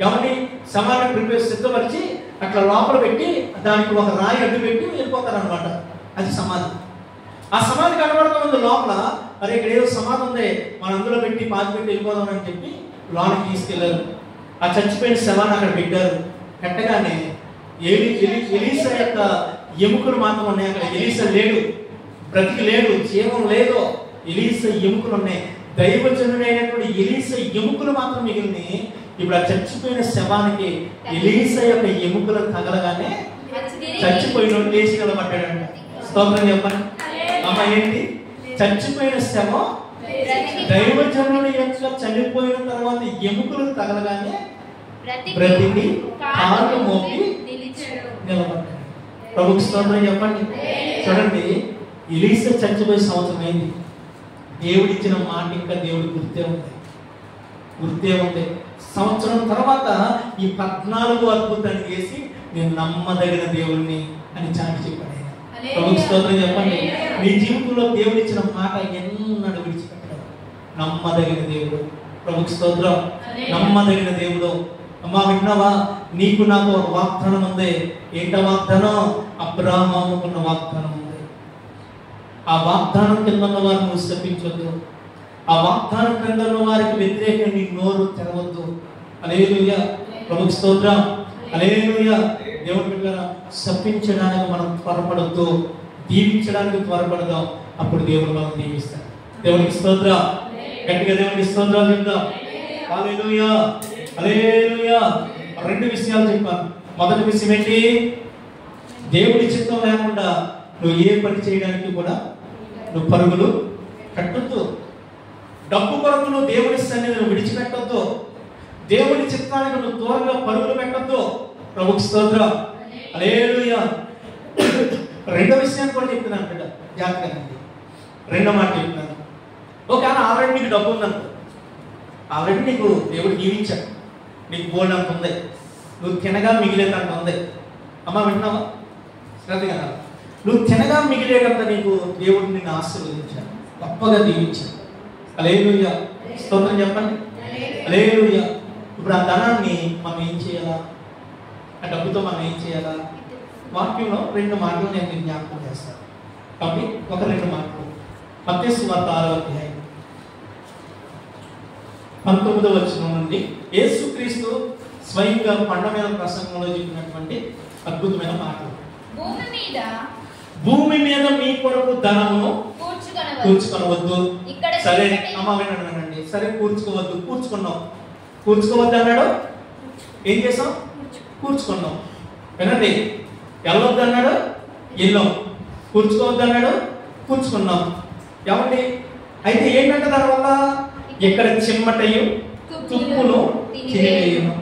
ఎవరిని సమాధిని సిద్ధపరిచి అట్లా లోపల పెట్టి దానికి ఒక రాయి అడ్డు పెట్టి వెళ్ళిపోతారు అనమాట. అది సమాధి. ఆ సమాధి కనబడుతూ ఉంది లోపల. అరే ఇక్కడ ఏదో సమాధి ఉంది, మన అందులో పెట్టి పాతి పెట్టి వెళ్ళిపోదాం అని చెప్పి లోనికి తీసుకెళ్లారు. ఆ చచ్చిపోయిన శవాన్ని అక్కడ పెట్టారు. పెట్టగానే ఎలీసా యొక్క ఎముకలు మాత్రం ఉన్నాయి. అక్కడ ఎలీసా లేడు, బ్రతికి లేడు, జీవం లేదు. ఎలీసా ఎముకలు ఉన్నాయి. దైవజనుడైనటువంటి ఎలీసా ఎముకలు మాత్రం మిగిలినాయి. ఇప్పుడు ఆ చచ్చిపోయిన శవానికి ఎలీసా యొక్క ఎముకలు తగలగానే చచ్చిపోయిన లేచి నిలబడ్డాడంట. స్తోత్రం చెప్పండి. అమ్మ ఏంటి? చచ్చిపోయిన శవం దైవజనుడి యొక్క చనిపోయిన తర్వాత ఎముకలు తగలగానే బ్రతికి కాళ్ళు మోపి నిలబడ్డాడు. ప్రభుకి స్తోత్రం చెప్పండి. చూడండి, ఎలీసా చచ్చిపోయే సంవత్సరం అయింది. దేవుడిచ్చిన మాట ఇంకా దేవుడి గుర్తే ఉంది. సంవత్సరం తర్వాత ఈ 14 అద్భుతాన్ని చేసి నేను నమ్మదగిన దేవుడిని అని చాటి చెప్పాడు. ప్రభుకి స్తోత్రం చెప్పండి. మీ జీవితంలో దేవుడిచ్చిన మాట ఎన్నడూ విడిచిపెట్టడం. నమ్మదగిన దేవుడు. ప్రభుకి స్తోత్రం. నమ్మదగిన దేవుడు. అమ్మా విన్నావా? నీకు నాకు ఒక వాగ్దానం ఉంది. ఏంట వాగ్దానం? అబ్రాహాముకున్న వాగ్దానం ఉంది. ఆ వాగ్దానం కింద ఉన్న వారిని నువ్వు శపించొద్దు. ఆ వాగ్దానం కింద ఉన్న వారికి వ్యతిరేకంగా నీ నోరు తెరవద్దు. హల్లెలూయా. ప్రభుకి స్తోత్రం. హల్లెలూయా. దేవుని బిడ్డలారా, శపించడానికి మనం త్వరపడద్దు, దీవించడానికి త్వరపడదాం. అప్పుడు దేవుడు మనం దీవిస్తాడు. దేవునికి స్తోత్రం. గట్టిగా దేవునికి స్తోత్రాలు చెప్తాం. హల్లెలూయా. హల్లెలూయా. 2 విషయాలు చెప్పాను. మొదటి విషయం ఏంటి? దేవుడి చిత్తం లేకుండా నువ్వు ఏ పని చేయడానికి కూడా నువ్వు పరుగులు కట్టొద్దు. డబ్బు కొరకు నువ్వు దేవుడి సన్నిధిని విడిచిపెట్టొద్దు. దేవుడి చిత్తానికి నువ్వు దూరంగా పరుగులు పెట్టొద్దు. ప్రభుకి స్తోత్రం. హల్లెలూయా. 2వ విషయాన్ని కూడా చెప్తున్నాను బిడ్డ, జాగ్రత్తగా. 2వ మాట చెప్తున్నాను. ఒకవేళ ఆల్రెడీ నీకు డబ్బు ఉందనుకో, ఆల్రెడీ నీకు దేవుడు జీవించాడు, నీకు బోర్డు ఉంది, నువ్వు తినగా మిగిలేదంత ఉంది. అమ్మ వింటున్నావా? శ్రద్ధగా. నువ్వు తినగా మిగిలేదంత నీకు దేవుడు నిన్ను ఆశీర్వదించాడు, గొప్పగా దీవించాడు. హల్లెలూయా. స్తోత్రం చెప్పండి. హల్లెలూయా. ఇప్పుడు ఆ ధనాన్ని మనం ఏం చేయాలా? ఆ డబ్బుతో మనం ఏం చేయాలా? వాక్యంలో 2 మాటలు నేను జ్ఞాపకం చేస్తాను. కాబట్టి ఒక 2 మాటలు. మత్తయి సువార్త 6వ అధ్యాయం 19వ వచనం నుండి యేసుక్రీస్తు స్వయంగా పండ మీద ప్రసంగంలో చెప్పినటువంటి అద్భుతమైన మాటలు. భూమి మీద మీ కొరకు ధనమును కూర్చుకొనవద్దు. సరే అమ్మ వినండి. సరే కూర్చుకోవద్దు. కూర్చుకోవద్దు అన్నాడు. ఏం చేసాం? కూర్చుకున్నాం. వినండి. వెళ్ళొద్దు అన్నాడు, వెళ్ళాం. కూర్చుకోవద్దు అన్నాడు, కూర్చుకున్నాం. ఏమండి? అయితే ఏంటంటే దానివల్ల ఇక్కడ చిమ్మటయు తుప్పును తినేయును,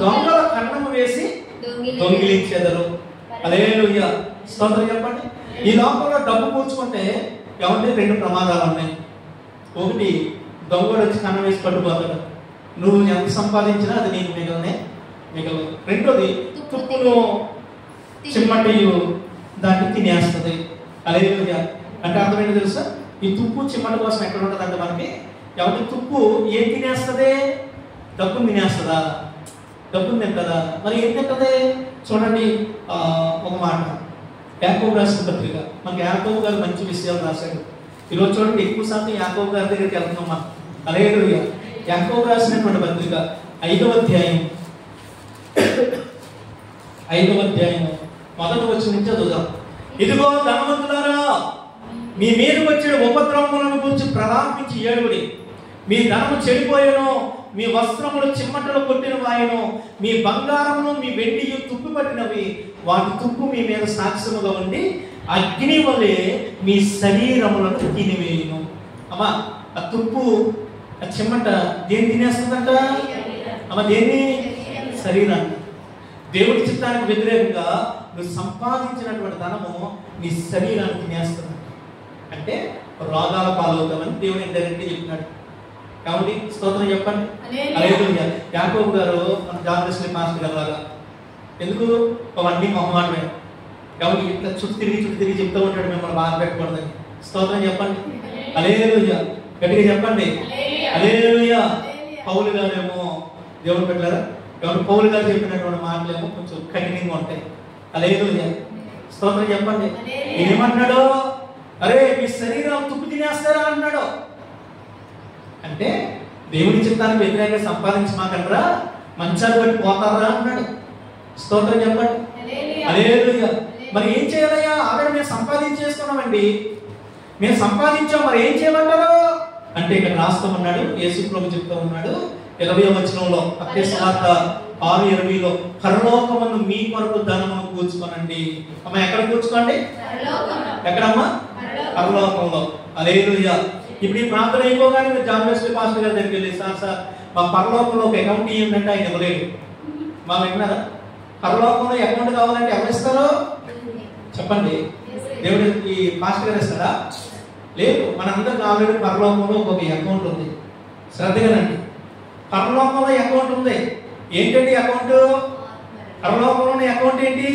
దొంగల కన్నము వేసి దొంగిలించెదరు. హల్లెలూయా. స్తోత్రం చెప్పండి. ఈ లోకంలో డబ్బు కూర్చుకుంటే ఏమంటే 2 ప్రమాదాలు ఉన్నాయి. ఒకటి, దొంగడు వచ్చి కన్నం వేసి పట్టుకుపోతాడు. నువ్వు ఎంత సంపాదించినా అది నీకు మిగలదు. రెండోది, తుప్పును చిమ్మటయు దాన్ని తినేస్తుంది. హల్లెలూయా. అంటే అర్థం ఏంటి తెలుసా? ఈ తుప్పు చిమ్మట కోసం ఎక్కడ ఉంటుంది అంటే మనకి ఎవరి తుప్పు ఏం తినేస్తుంది? డబ్బును తినేస్తుందా? డబ్బును తింటుందా? మరి ఏం తింటుంది? చూడండి, ఒక మాట యాకోబు రాసిన పత్రిక. మనకి యాకోబు గారు మంచి విషయాలు రాశాడు. ఈరోజు చూడండి, ఎక్కువ శాతం యాకోబు గారి దగ్గరికి వెళ్తున్నాం మనం. హల్లెలూయా. యాకోబు రాసినటువంటి పత్రిక 5వ అధ్యాయం మొదటి వచ్చిన నుంచి చదువుదాం. ఇదిగో ధనవంతులారా, మీ మీదకి వచ్చిన ఉపద్రవములను గురించి ప్రలాపించి ఏడుగుడి. మీ ధనము చెడిపోయేను, మీ వస్త్రములు చిమ్మటలు కొట్టిన వాయను, మీ బంగారమును మీ వెండియు తుప్పు పట్టినవి, వాటి తుప్పు మీ మీద సాక్ష్యముగా ఉండి అగ్ని వలె మీ శరీరములను తినివేయును. అమ్మా, ఆ తుప్పు ఆ చిమ్మట దేన్ని తినేస్తుందంట? అమ్మ, దేన్ని? శరీరాన్ని. దేవుడి చిత్తానికి వ్యతిరేకంగా నువ్వు సంపాదించినటువంటి ధనము నీ శరీరాన్ని తినేస్తుంది. అంటే రోగాల పాలవుతామని దేవుడు ఇండైరెక్ట్గా చెప్పినాడు. కాబట్టి స్తోత్రం చెప్పండి. హల్లెలూయా. యాకోబు గారు మన జాన్ వెస్లీ మాస్టర్ గారు లాగా ఎందుకు అవన్నీ మొహమాటమే. కాబట్టి ఇట్లా చుట్టూ తిరిగి చెప్తూ ఉంటాడు, మిమ్మల్ని బాధ పెట్టకూడదని. స్తోత్రం చెప్పండి. హల్లెలూయా. గట్టిగా చెప్పండి. హల్లెలూయా. పౌలు గారేమో దేవుడు పెట్టారా, కాబట్టి పౌలు గారు చెప్పినటువంటి మాటలేమో కొంచెం కఠినంగా ఉంటాయి. హల్లెలూయా. స్తోత్రం చెప్పండి. ఏమంటున్నాడు? అరే, మీ శరీరం తుప్పు తినేస్తారా అన్నాడు. అంటే దేవుని చిత్తానికి వ్యతిరేకంగా సంపాదించమాకండ్రా, మంచాలు బట్టి పోతారా అన్నాడు. స్తోత్రం చెప్పండి. హల్లెలూయా. మరి ఏం చేయాలయ్యా? ఆల్రెడీ మేము సంపాదించేసుకున్నామండి, మేము సంపాదించాం, మరి ఏం చేయమంటారు అంటే ఇక్కడ రాస్తూ ఉన్నాడు, యేసు ప్రభు చెప్తూ ఉన్నాడు 20వ వచనంలో, మత్తయి సువార్త 6:20లో, పరలోకమును మీ కొరకు ధనమును కూర్చుకోనండి. అమ్మ, ఎక్కడ కూర్చుకోండి? ఎక్కడమ్మా? పరలోకంలో. హల్లెలూయా. ఇప్పుడు ఈ ప్రార్థన అయిపోగానే మీరు జాన్ వెస్లీ పాస్టర్ గారి దగ్గరికి వెళ్ళి, సార్ మా పరలోకంలో ఒక అకౌంట్ ఇవ్వండి, ఆయన ఇవ్వలేడు. మా విన్నారా? పరలోకంలో అకౌంట్ కావాలంటే ఎవరు ఇస్తారు చెప్పండి? దేవుడు ఈ పాస్టర్ గారు ఇస్తారా? లేదు. మనందరికి ఆల్రెడీ పరలోకంలో ఒక అకౌంట్ ఉంది. శ్రద్ధగానండి. పరలోకంలో అకౌంట్ ఉంది. ఏంటండి అకౌంట్? పరలోకంలోని అకౌంట్ ఏంటి?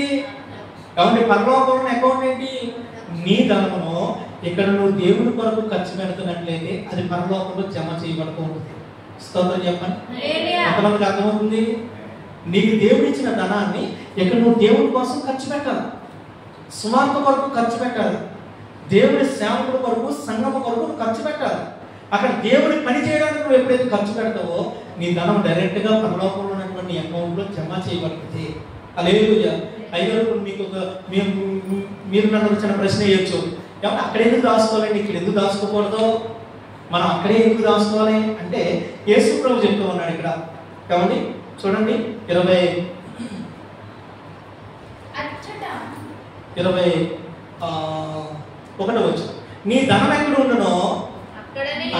కాబట్టి పరలోకంలోని అకౌంట్ ఏంటి? నీ ధనమును ఇక్కడ నువ్వు దేవుని కొరకు ఖర్చు పెడుతున్నట్లయితే అది పరలోకంలో జమ చేయబడుతూ ఉంటుంది. స్తోత్రం చెప్పండి. ఎంతమందికి అర్థమవుతుంది? నీకు దేవుడు ఇచ్చిన ధనాన్ని ఇక్కడ నువ్వు దేవుడి కోసం ఖర్చు పెట్టాలి, సువార్త కొరకు ఖర్చు పెట్టాలి, దేవుడి సేవకుల కొరకు, సంఘం కొరకు ఖర్చు పెట్టాలి. అక్కడ దేవుడి పని చేయడానికి నువ్వు ఎప్పుడైతే ఖర్చు పెడతావో నీ ధనం డైరెక్ట్గా పరలోకంలో ఉన్నటువంటి అకౌంట్లో జమ చేయబడుతుంది. హల్లెలూయా. అయ్యారు మీకు మీరు నన్ను వచ్చిన ప్రశ్న వేయొచ్చు, ఏమంటే అక్కడ ఎందుకు దాచుకోవాలండి, ఇక్కడ ఎందుకు దాచుకోకూడదు, మనం అక్కడే ఎందుకు దాచుకోవాలి అంటే యేసు ప్రభు చెప్తూ ఉన్నాడు ఇక్కడ. కాబట్టి చూడండి 21వ వచనం, నీ ధనం ఎక్కడ ఉండునో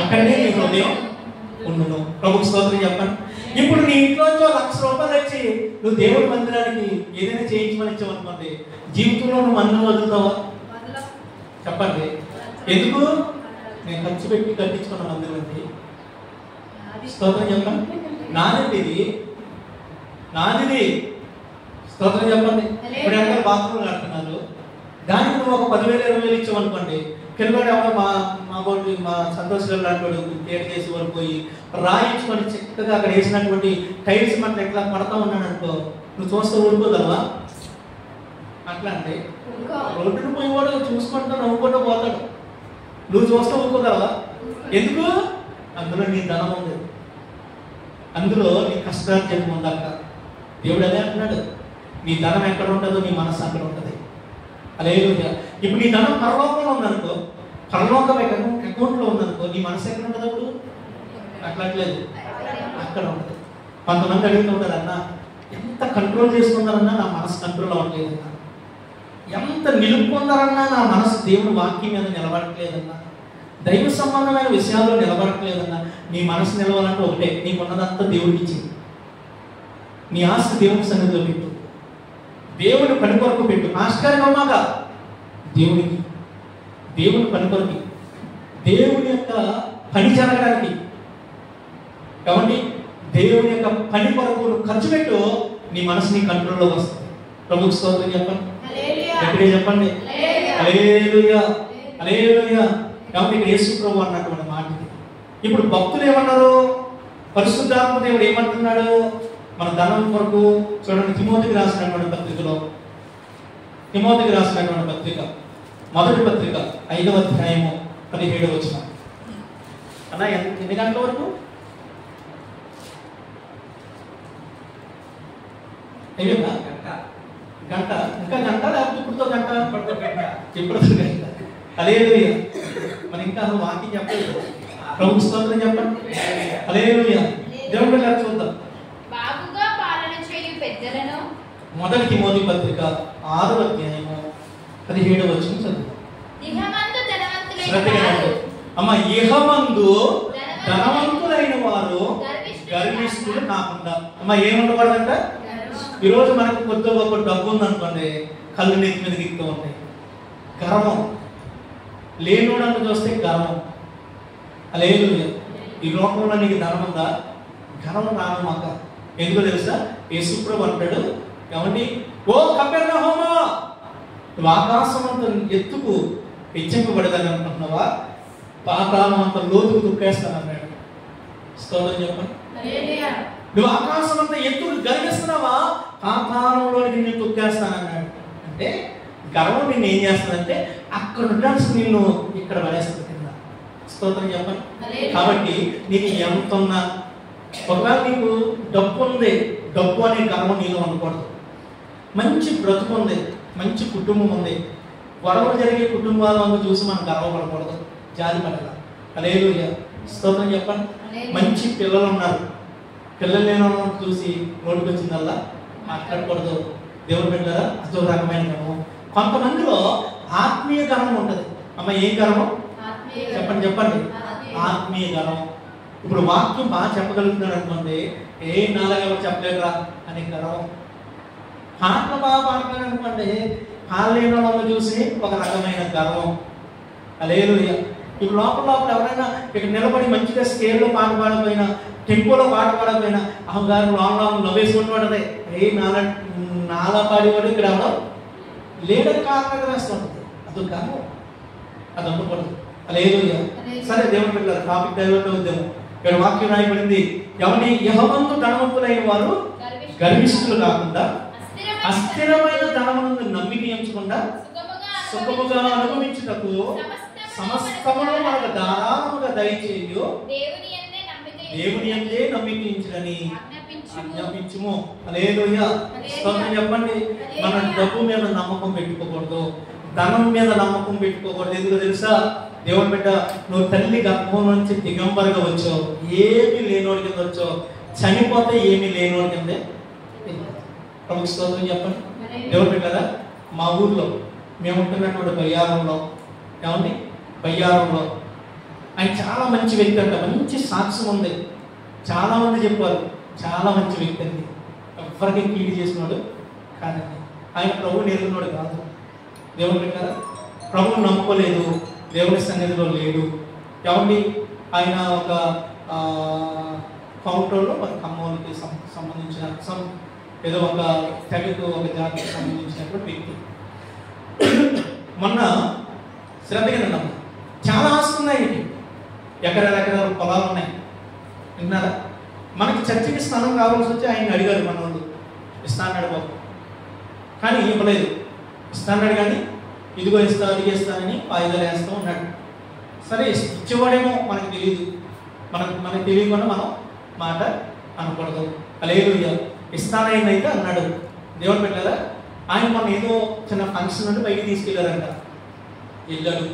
అక్కడనే నీ హృదయం ఉండును. ప్రభుకు స్తోత్రం చెప్పండి. ఇప్పుడు నీ ఇంట్లో ₹1,00,000 వచ్చి నువ్వు దేవుడి మందిరానికి ఏదైనా చేయించమని ఇచ్చావు అనుకోండి, జీవితంలో నువ్వు అన్నం వదులుతావా చెప్పండి? ఎందుకు? నేను ఖర్చు పెట్టి కట్టించుకున్న మందిరం అండి. స్తోత్రం చెప్పండి. నాదిది. స్తోత్రం చెప్పండి. ఇప్పుడు ఎక్కడ బాత్రూమ్ కడుతున్నారు, దానికి నువ్వు ఒక 10,000-20,000 ఇచ్చావు అనుకోండి, పిల్లవాడు ఎవరో మా సంతోష్ గారు లాంటి వాడు కేర్ చేసి పోయి రాయించుకొని చక్కగా అక్కడ వేసినటువంటి టైల్స్ మనం ఎట్లా పడతా ఉన్నాడు అనుకో, నువ్వు చూస్తూ ఊరుకోగలవా? అట్లా అంటే రోడ్డును పోయేవాడు చూసుకుంటూ నవ్వుకుంటూ పోతాడు, నువ్వు చూస్తూ ఊరుకోగలవా? ఎందుకు? అందులో నీ ధనం ఉంది, అందులో నీ కష్టార్జన ఉంది. అక్కడ దేవుడు అదే అంటున్నాడు, నీ ధనం ఎక్కడ ఉంటుందో నీ మనసు అక్కడ ఉంటుంది. హల్లెలూయా. ఇప్పుడు నీ ధనం పరలోకంలో ఉందనుకో, పరలోకం అకౌంట్లో ఉందనుకో, నీ మనసు ఎక్కడ ఉంటుంది అప్పుడు? అట్లట్లేదు, అక్కడ ఉంటుంది. కొంతమంది అడుగుతూ ఉంటారు, అన్న ఎంత కంట్రోల్ చేసుకున్నారన్నా నా మనసు కంట్రోల్ అవ్వట్లేదన్నా, ఎంత నిలుపుకున్నారన్నా నా మనసు దేవుని వాక్యం మీద నిలబడట్లేదన్నా, దైవ సంబంధమైన విషయాల్లో నిలబడట్లేదన్నా. నీ మనసు నిలవాలంటే ఒకటే, నీకున్నదంతా దేవుడికి ఇచ్చింది. నీ ఆస్తి దేవుని సన్నిధిలో పెట్టు, దేవుని పని కొరకు పెట్టు. ఆస్కారం అమ్మాక దేవునికి, దేవుని పని కొరకు, దేవుని యొక్క పని జరగడానికి. కాబట్టి దేవుని యొక్క పని కొరకు నువ్వు ఖర్చు పెట్టు, నీ మనసు నీ కంట్రోల్లోకి వస్తుంది. ప్రభుకు స్తోత్రం చెప్పండి. ఎక్కడే చెప్పండి. హల్లెలూయా. హల్లెలూయా. కాబట్టి ఇక్కడ యేసు ప్రభు అన్నటువంటి మాట. ఇప్పుడు భక్తులు ఏమన్నారు? పరిశుద్ధాత్మ దేవుడు ఏమంటున్నాడు? మన ధనం కొరకు చూడండి, తిమోతికి రాసినటువంటి పత్రికలో, తిమోతికి రాసినటువంటి పత్రిక, మొదటి పత్రిక 5వ అధ్యాయము 17వ వచనం. అన్నా ఎన్ని గంటల వరకు? గంట, ఇంకా గంట లేకపోతే ఇప్పుడుతో గంట, ఇప్పుడుతో గంట. హల్లెలూయా. మరి ఇంకా వాక్యం చెప్పలేదు. ప్రభు స్తోత్రం చెప్పండి. హల్లెలూయా. దేవుడి గారు చూద్దాం. బాగుగా పాలన చేయు పెద్దలను. మొదటి తిమోతి పత్రిక 6వ అధ్యాయము 17వ వచనం చదువు. ఇహమందు ధనవంతులైన వారు, అమ్మ, ఇహమందు ధనవంతులైన వారు గర్విష్ఠులు కాకుండా. అమ్మ, ఏముండకూడదంట? ఈరోజు మనకు కొద్దిగా ఒక డబ్బు ఉందనుకోండి, కళ్ళు నెత్తి మీద దిగుతూ ఉంటాయి. గర్వం. లేనోడನ್ನು చూస్తే గర్వం. లేదు, ఈ లోకంలో నీకు ధనం ఉందా? గర్వం రాను మాక. ఎందుకో తెలుసా? యేసుప్రభు అంటాడు, ఏమండి, ఓ కపెర్నహూమా, నువ్వు ఆకాశం అంత ఎత్తుకు హెచ్చింపబడదని అనుకుంటున్నావా? పాతాళం అంత లోతుకు దుక్కేస్తానన్నాడు. స్తోత్రం చెప్పండి. నువ్వు ఆకాశం అంత ఎత్తుకు గర్విస్తున్నావా? పాతాళంలోకి నిన్ను తొక్కేస్తానన్నాడు. అంటే గర్వం నిన్ను ఏం చేస్తుందంటే అక్కడ ఉండాల్సి నిన్ను ఇక్కడ పడేస్తుంది కింద. స్తోత్రం చెప్పండి. కాబట్టి నీకు ఎంత ఉన్నా, ఒకవేళ నీకు డబ్బు ఉంది, డబ్బు అనే గర్వం నీలో ఉండకూడదు. మంచి బ్రతుకు ఉంది, మంచి కుటుంబం ఉంది, గొడవలు జరిగే కుటుంబాలను చూసి మనం గర్వపడకూడదు, జాలి పడాలి. హల్లెలూయా. స్తోత్రం చెప్పండి. మంచి పిల్లలు ఉన్నారు, పిల్లలు లేని వాళ్ళని చూసి నోటికి వచ్చిందల్లా మాట్లాడకూడదు. దేవుడు పెట్టారా? అదో రకమైన గర్వం. కొంతమందిలో ఆత్మీయ గర్వం ఉంటుంది. అమ్మ, ఏం గర్వం? చెప్పండి చెప్పండి. ఆత్మీయ గర్వం. ఇప్పుడు వాక్యం బాగా చెప్పగలుగుతున్నాడు అనుకోండి, ఏ నాలుగెవరు చెప్పలేదురా అనే గర్వం. పాటలు బాగా పాడుతున్నాడు అనుకోండి, పాడలేని వాళ్ళని చూసి ఒక రకమైన గర్వం. హల్లెలూయా. ఇప్పుడు లోపల ఎవరైనా ఇక్కడ నిలబడి మంచిగా స్కేల్లో పాట పాడకపోయినా, టెంపోలో పాట పాడకపోయినా, అహంగారు లోపల నవ్వేసుకుంటూ ఏ నాలా పాడేవాడు ఇక్కడ ఎవడో లేడని కారణంగా వేస్తుంటుంది. అది గర్వం, అది ఉండకూడదు. హల్లెలూయా. సరే, దేవుని పిల్లలు టాపిక్ డైవర్ట్ అవుద్దాము. ఇక్కడ వాక్యం రాయబడింది, ఎవరి యెహోవాను ధనవంతులైన వారు గర్విష్ఠులు కాకుండా, అస్థిరమైన ధనమును నమ్మిక ఎంచకుండా, సుఖముగా అనుభవించుటకు సమస్తమును మనకు ధారాళముగా దయచేయు దేవుని యందే నమ్మికించుడని ఆజ్ఞాపించుము. హల్లెలూయా. స్తోత్రం చెప్పండి. మన డబ్బు మీద నమ్మకం పెట్టుకోకూడదు, ధనం మీద నమ్మకం పెట్టుకోకూడదు. ఎందుకు తెలుసా? దేవుని బిడ్డ, నువ్వు తల్లి గర్భం నుంచి దిగంబరగా వచ్చావు, ఏమీ లేనోడి కింద వచ్చావు, చనిపోతే ఏమీ లేనోడి కిందే. ప్రభు స్తోత్రం చెప్పండి. దేవుని బిడ్డరా, మా ఊర్లో మేము ఉంటున్నటువంటి బయ్యారంలో, ఏమండి, బయ్యారంలో ఆయన చాలా మంచి వ్యక్తి అంట, మంచి సాక్ష్యం ఉంది. చాలా మంది చెప్పారు, చాలా మంచి వ్యక్తి అండి, ఎవరికి కీడు చేసినాడు కాదండి. ఆయన ప్రభువుని ఎరుగున్నాడు కాదు. దేవుని బిడ్డరా, ప్రభువుని నమ్ముకోలేదు, దేవుని సన్నిధిలో లేడు. ఏమండి, ఆయన ఒక కౌంటర్లో మన ఖమ్మానికి సంబంధించిన ఏదో ఒక తెగకు, ఒక జాతికి సంబంధించినటువంటి వ్యక్తి. మొన్న శ్రద్ధగా విన్నాము, చాలా ఆస్తులు ఉన్నాయి, ఎకరాల పొలాలు ఉన్నాయి. విన్నారా? మనకి చర్చికి స్థానం కావాల్సి వచ్చి ఆయన అడిగారు మన వాళ్ళు, ఇస్తాన్నాడు బాబు, కానీ ఇవ్వలేదు. ఇస్తాన్నాడు కానీ ఇదిగో ఇస్తా, అడిగేస్తానని వాయిదాలు వేస్తూ ఉన్నాడు. సరే, ఇచ్చేవాడేమో మనకు తెలియదు, మనకు తెలియకుండా మనం మాట అనకూడదు. హల్లెలూయా. ఇస్తానైతే అన్నాడు. దేవుని పెట్టారా, ఆయన మొన్న ఏదో చిన్న ఫంక్షన్ నుండి బయటికి తీసుకెళ్ళారంట. వెళ్ళాడు,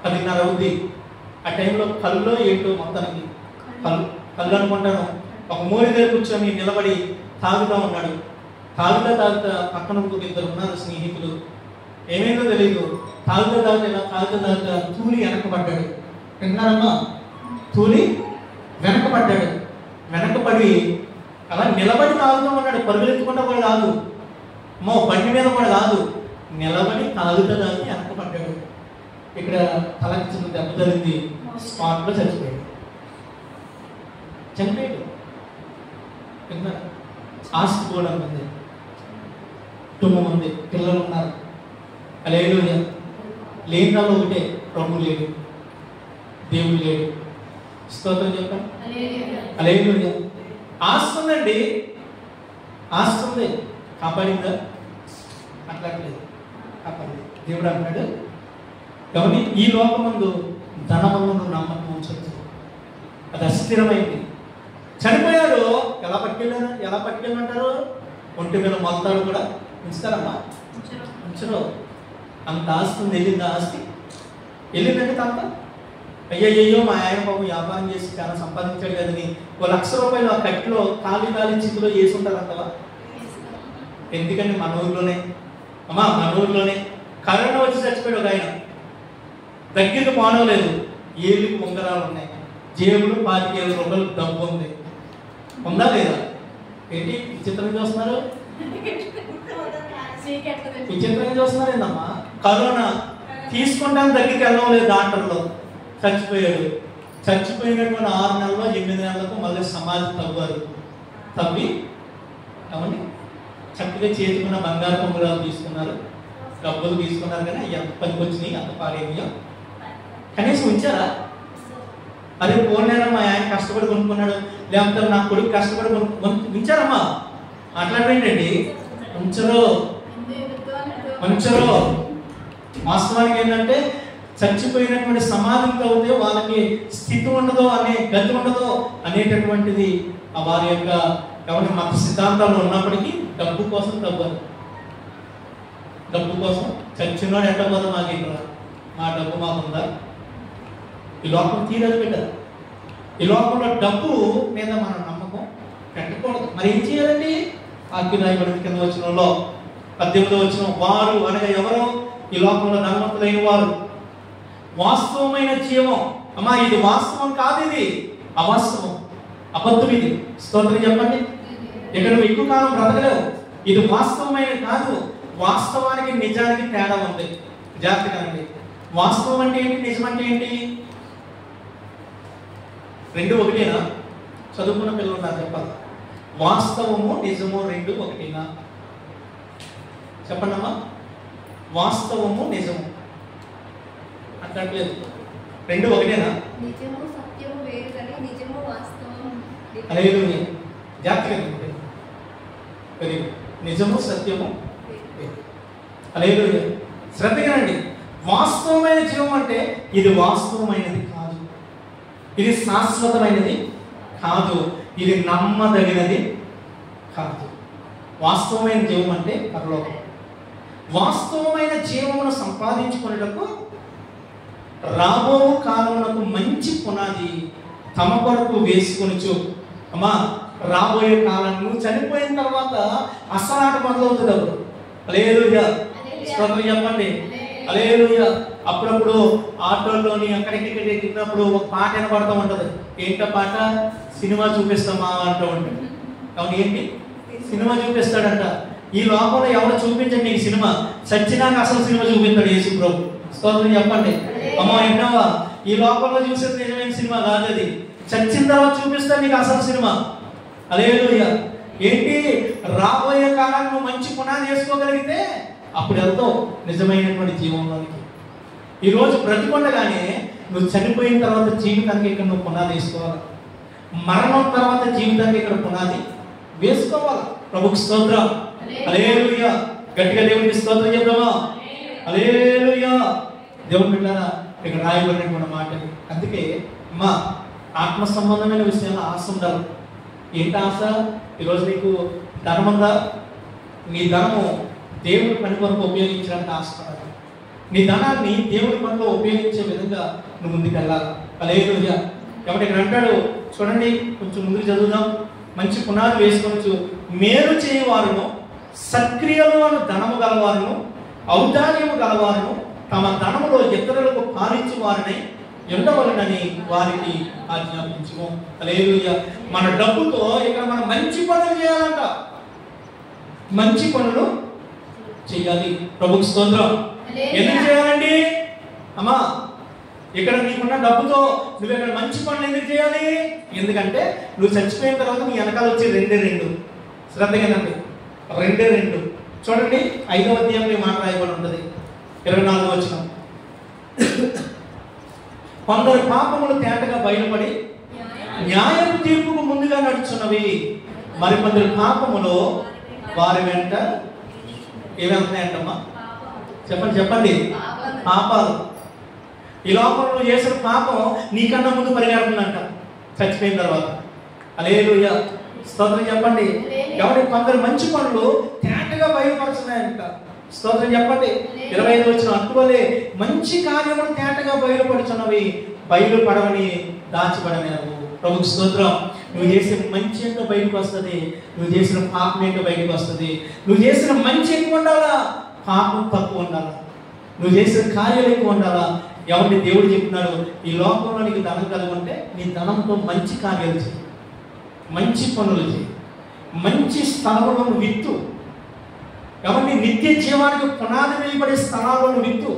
10:30 అవుద్ది. ఆ టైంలో కళ్ళు ఏంటో మొత్తానికి కళ్ళు అనుకుంటాను, ఒక మూరి దగ్గర కూర్చొని నిలబడి తాగుతూ ఉన్నాడు. తాగుతా పక్కన ఇంకొక ఇద్దరు ఉన్నారు స్నేహితులు. ఏమైందో తెలియదు, తాగుతా తూలి వెనకబడ్డాడు. విన్నారమ్మా? తూలి వెనకబడ్డాడు. వెనకబడి అలా నిలబడి తాగుతూ ఉన్నాడు. పరుగులెత్తుకుంటా కూడా కాదు, బండి మీద కూడా కాదు, నిలబడి తాగుతా వెనకబడ్డాడు. ఇక్కడ తలకి చిన్న దెబ్బ తగిలింది, స్పాట్లో చచ్చిపోయాడు. ఆస్తి కూడా ఉంది, కుటుంబం ఉంది, పిల్లలు ఉన్నారు. హల్లెలూయా. లేని వాళ్ళు ఒకటే, ప్రభు లేడు, దేవుడు లేడు. స్తోత్రం చెప్పండి. హల్లెలూయా. ఆస్తి ఉందండి, ఆస్తి ఉంది, కాపాడిందా? అట్లట్లేదు, కాపాడింది. దేవుడు అంటాడు, కాబట్టి ఈ లోకమందు ధనమును నమ్మకం ఉంచొద్దు, అది అస్థిరమైంది. చనిపోయాడు, ఎలా పట్టుకెళ్ళారంటారు? ఒంటి మీద మొత్తాడు కూడా ఉంచుతారమ్మా? ఉంచరు. అంత ఆస్తి ఉంది. వెళ్ళింది ఆస్తి? వెళ్ళిందండి తప్ప. అయ్యయ్యో మా ఆయన బాబు వ్యాపారం చేసి చాలా సంపాదించాడు కదని ₹1,00,000 ఆ కట్టిలో ఖాళీ చిక్కులో వేసి ఉంటారంటవా? ఎందుకండి మన ఊర్లోనే అమ్మా, మన ఊర్లోనే కరోనా వచ్చి చచ్చిపోయాడు ఒక ఆయన. దగ్గరికి పోనవలేదు, ఏళ్ళు ఉంగరాలు ఉన్నాయి, జేబులు ₹25,000 డబ్బు ఉంది. ఉందా లేదా? ఏంటి విచిత్రంగా చూస్తున్నారు? విచిత్రంగా చూస్తున్నారు ఏందమ్మా? కరోనా తీసుకుంటాను దగ్గరికి వెళ్ళడం లేదు, డాక్టర్లో చచ్చిపోయాడు. చచ్చిపోయినటువంటి 6 నెలల్లో 8 నెలలకు మళ్ళీ సమాధి తవ్వి అవన్నీ చక్కగా చేతుకున్న బంగారు పొంగురాలు తీసుకున్నారు, డబ్బులు తీసుకున్నారు. కానీ ఎంత పనికి వచ్చినాయి, అంత పాడేమియో కనీసం ఉంచారా? అదే పోలేనా మా ఆయన కష్టపడి కొనుక్కున్నాడు, లేకపోతే నా కొడుకు కష్టపడి ఉంచారమ్మా? మాట్లాడేంటండి? ఉంచరు. వాస్తవానికి ఏంటంటే చచ్చిపోయినటువంటి సమాధిని తవ్వితే వాళ్ళకి స్థితి ఉండదో, అనే గతి ఉండదో అనేటటువంటిది వారి యొక్క ఎవరి మత సిద్ధాంతాలు ఉన్నప్పటికీ డబ్బు కోసం తవ్వరు. డబ్బు కోసం చచ్చినోడు ఎట్టబోదు, మాకు ఇక్కడ మా డబ్బు మాకుందా? ఈ లోకం తీరదు పెట్టారు. ఈ లోకంలో డబ్బు మీద మనం నమ్మకం పెట్టకూడదు. మరి ఏం చేయాలండి? ఆజ్ఞాయబడి కింద వచనంలో 18వ వచనం, వారు అనగా ఎవరో ఈ లోకంలో ధనవంతులైన వారు వాస్తవమైన జీవం. అమ్మా, ఇది వాస్తవం కాదు, ఇది అవాస్తవం, అబద్ధం. ఇది స్తోత్రం చెప్పండి. ఇక్కడ నువ్వు ఎక్కువ కాలం బ్రతకలేవు. ఇది వాస్తవమైన కాదు. వాస్తవానికి నిజానికి తేడా ఉంది. జాగ్రత్తగా అండి. వాస్తవం అంటే ఏంటి, నిజం అంటే ఏంటి? రెండు ఒకటేనా? చదువుకున్న పిల్లలు ఉన్నారు, చెప్పాలి. వాస్తవము నిజము రెండు ఒకటేనా? చెప్పండి అమ్మా. వాస్తవము నిజము అంటట్లేదు, రెండు ఒకటేనా? నిజము సత్యము వేరు కానీ నిజము వాస్తవం. హల్లెలూయా. జాగ్రత్తగా వెరీ గుడ్. నిజము సత్యము వేరు. హల్లెలూయా. శ్రద్ధగానండి. వాస్తవమైన జీవం అంటే ఇది వాస్తవమైనది కాదు, ఇది శాశ్వతమైనది కాదు, ఇది నమ్మదగినది కాదు. వాస్తవమైన జీవం అంటే పరలోకం. వాస్తవమైన జీవమును సంపాదించుకునేటప్పుడు రాబో కాలమునకు మంచి పునాది తమ కొరకు వేసుకొనిచు. అమ్మా, రాబోయే కాలం నువ్వు చనిపోయిన తర్వాత అసలాట మొదలవుతుంది. అప్పుడు హల్లెలూయా, స్తోత్రం చెప్పండి. హల్లెలూయా. అప్పుడప్పుడు ఆటోల్లోని అక్కడికి ఎక్కినప్పుడు ఒక పాట వినపడుతూ ఉంటుంది. ఏంటో పాట? సినిమా చూపిస్తామా అంటూ ఉంటుంది. అవును, ఏంటి? సినిమా చూపిస్తాడంట. ఈ లోకంలో ఎవరు చూపించండి నీకు సినిమా, చచ్చినాక అసలు సినిమా చూపిస్తాడు యేసు ప్రభు. స్తోత్రం చెప్పండి. అమ్మా, విన్నావా? ఈ లోకంలో చూసేది నిజమైన సినిమా కాదు, అది చచ్చిన తర్వాత చూపిస్తాడు నీకు అసలు సినిమా. హల్లెలూయా. ఏంటి? రాబోయే కాలాన్ని నువ్వు మంచి పునాది వేసుకోగలిగితే అప్పుడు వెళ్తావు నిజమైనటువంటి జీవంలోనికి. ఈరోజు బ్రతికొండగానే నువ్వు చనిపోయిన తర్వాత జీవితానికి ఇక్కడ నువ్వు పునాది వేసుకోవాలి. మరణం తర్వాత జీవితానికి ఇక్కడ పునాది వేసుకోవాలి. ప్రభుకి స్తోత్రం. హల్లెలూయా. గట్టిగా దేవునికి స్తోత్రం చెప్దామా? హల్లెలూయా. దేవుని బిడ్డలారా, ఇక్కడ రాయబడినటువంటి మాట. అందుకే అమ్మా, ఆత్మ సంబంధమైన విషయాల్లో ఆశ ఉండాలి. ఏంటి ఆశ? ఈరోజు నీకు ధనం ఉందా? నీ ధనము దేవుడి పని కొరకు ఉపయోగించడానికి ఆశపడాలి. నీ ధనాన్ని దేవుడి పనిలో ఉపయోగించే విధంగా నువ్వు ముందుకు వెళ్ళాలి. హల్లెలూయా. కాబట్టి ఇక్కడ అంటాడు, చూడండి, కొంచెం ముందుకు చదువుదాం. మంచి పునాది వేసుకోవచ్చు. మేలు చేయవారును, సక్రియలు అను ధనము గలవారును, ఔదార్యము గలవారును, తమ ధనములో ఇతరులకు పాలించు వారిని ఉండవలనని వారికి ఆజ్ఞాపించుము. హల్లెలూయా. మన డబ్బుతో ఇక్కడ మనం మంచి పనులు చేయాలంట. మంచి పనులు చేయాలి. ప్రభుకి స్తోత్రం. ఎందుకు చేయాలండి? అమ్మా, ఇక్కడ నీకున్న డబ్బుతో నువ్వు ఇక్కడ మంచి పనులు ఎందుకు చేయాలి? ఎందుకంటే నువ్వు చచ్చిపోయిన తర్వాత నీ వెనకాల వచ్చి 2 శ్రద్ధగానండి, 2 చూడండి. 5వ అధ్యాయంలో మాట రాయబడి ఉంటుంది, 24వ వచనం. కొందరు పాపములు తేటగా బయలుపడి న్యాయం తీర్పుకు ముందుగా నడుచున్నవి, మరికొందరు పాపములో వారి వెంట ఏమవుతున్నాయంటమ్మా? చెప్పండి. పాపాలు. ఈ లోకంలో నువ్వు చేసిన పాపం నీకన్నా ముందు పరిగెడుతుందంట చచ్చిపోయిన తర్వాత. హల్లెలూయా. స్తోత్రం చెప్పండి. కాబట్టి కొందరు మంచి పనులు తేటగా బయలుపరుచున్నాయంట. స్తోత్రం చెప్పండి. 25 వచ్చిన అటువలే మంచి కార్యములు తేటగా బయలుపడుచున్నవి, బయలుపడవని దాచిపడనేవు. ప్రభుకు స్తోత్రం. నువ్వు చేసిన మంచి ఎంత బయటకు వస్తుంది, నువ్వు చేసిన పాపం ఎంత బయటకు వస్తుంది. నువ్వు చేసిన మంచి ఎక్కువ ఉండాలా, పాపం తక్కువ ఉండాలా. నువ్వు చేసిన కార్యాలు ఎక్కువ ఉండాలా. ఎవరిని దేవుడు చెప్తున్నాడు, ఈ లోకంలో నీకు ధనం కలిగి ఉంటే నీ ధనంతో మంచి కార్యాలు చేయి, మంచి పనులు చేయి, మంచి స్థలంలో విత్తు. ఎవరిని నిత్య జీవానికి పునాది వేయబడే స్థలాల్లో విత్తు.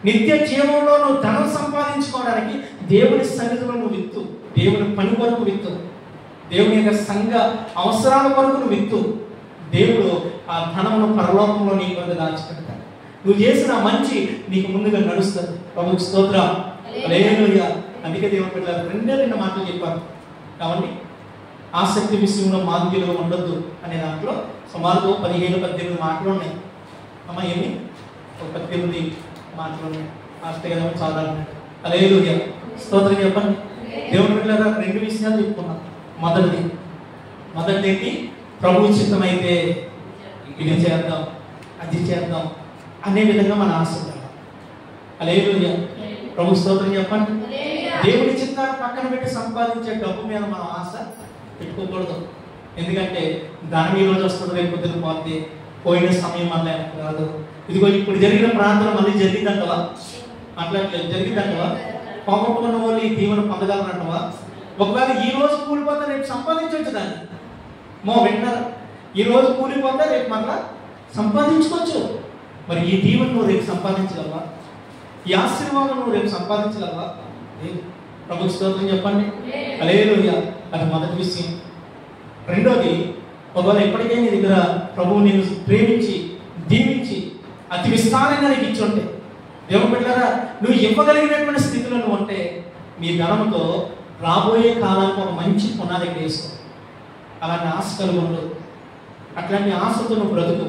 నిత్య జీవంలో నువ్వు ధనం సంపాదించుకోవడానికి దేవుని సన్నిధిలో నువ్వు విత్తు. దేవుని పని కొరకు విత్తు. దేవుని యొక్క సంఘ అవసరాల కొరకు నువ్వు విత్తు. దేవుడు ఆ ధనమును పరలోకంలో నీ కొరకు దాచిపెడతాడు. నువ్వు చేసిన మంచి నీకు ముందుగా నడుస్తుంది. ప్రభువుకి స్తోత్రం. హల్లెలూయా. అందుకే దేవుని బిడ్డలారా, రెండు మాటలు చెప్పారు. కాబట్టి ఆసక్తి విషయంలో మాంద్యులుగా ఉండొద్దు అనే దాంట్లో సుమారుగా 17-18 మాటలు ఉన్నాయి. అమ్మ ఏమి 18 మాటలు ఉన్నాయి. ఆస్తి కదా చాలా. హల్లెలూయా. స్తోత్రం చెప్పండి. దేవుని బిడ్డలారా, రెండు విషయాలు చెప్పుకున్నాం. మొదటిది ఏంటి? ప్రభు చిత్తమైతే ఇది చేద్దాం, అది చేద్దాం అనే విధంగా మన ఆశ ఉండాలి. హల్లెలూయా. ప్రభు స్తోత్రం చెప్పండి. దేవుని చిత్తాన్ని పక్కన పెట్టి సంపాదించే డబ్బు మీద మనం ఆశ పెట్టుకోకూడదు. ఎందుకంటే ధనం ఈ రోజు వస్తుంది, రేపు పొద్దున పోతే, పోయిన సమయం మళ్ళీ రాదు. ఇదిగో ఇప్పుడు జరిగిన ప్రాంతం మళ్ళీ జరిగిందంటవా? అట్లా జరిగిందంటవా? పోగొట్టుకున్న వాళ్ళు ఈ దీవెన పొందగలరంటవా? ఒకవేళ ఈ రోజు కూలిపోతే రేపు సంపాదించవచ్చు దాన్ని. వింటారా? ఈ రోజు కూలిపోతే రేపు మళ్ళా సంపాదించుకోవచ్చు. మరి ఈ దీవెన నువ్వు రేపు సంపాదించగలవా? ఈ ఆశీర్వాదం నువ్వు రేపు సంపాదించగలవా? ప్రభువుకి స్తోత్రం చెప్పండి. హల్లెలూయా. అది మొదటి విషయం. రెండోది, ఒకవేళ ఎప్పటికే నీ దగ్గర ప్రభువు నేను ప్రేమించి దీవించి అతి విస్తారంగా నీకు ఇచ్చుంటే, దేవుని బిడ్డలారా, నువ్వు ఇవ్వగలిగినటువంటి స్థితిలో నువ్వు ఉంటే నీ ధనంతో రాబోయే కాలానికి ఒక మంచి పునాది వేసుకో. అలాంటి ఆశ కలిగి ఉండు. అట్లాంటి ఆశతో నువ్వు బ్రతుకు.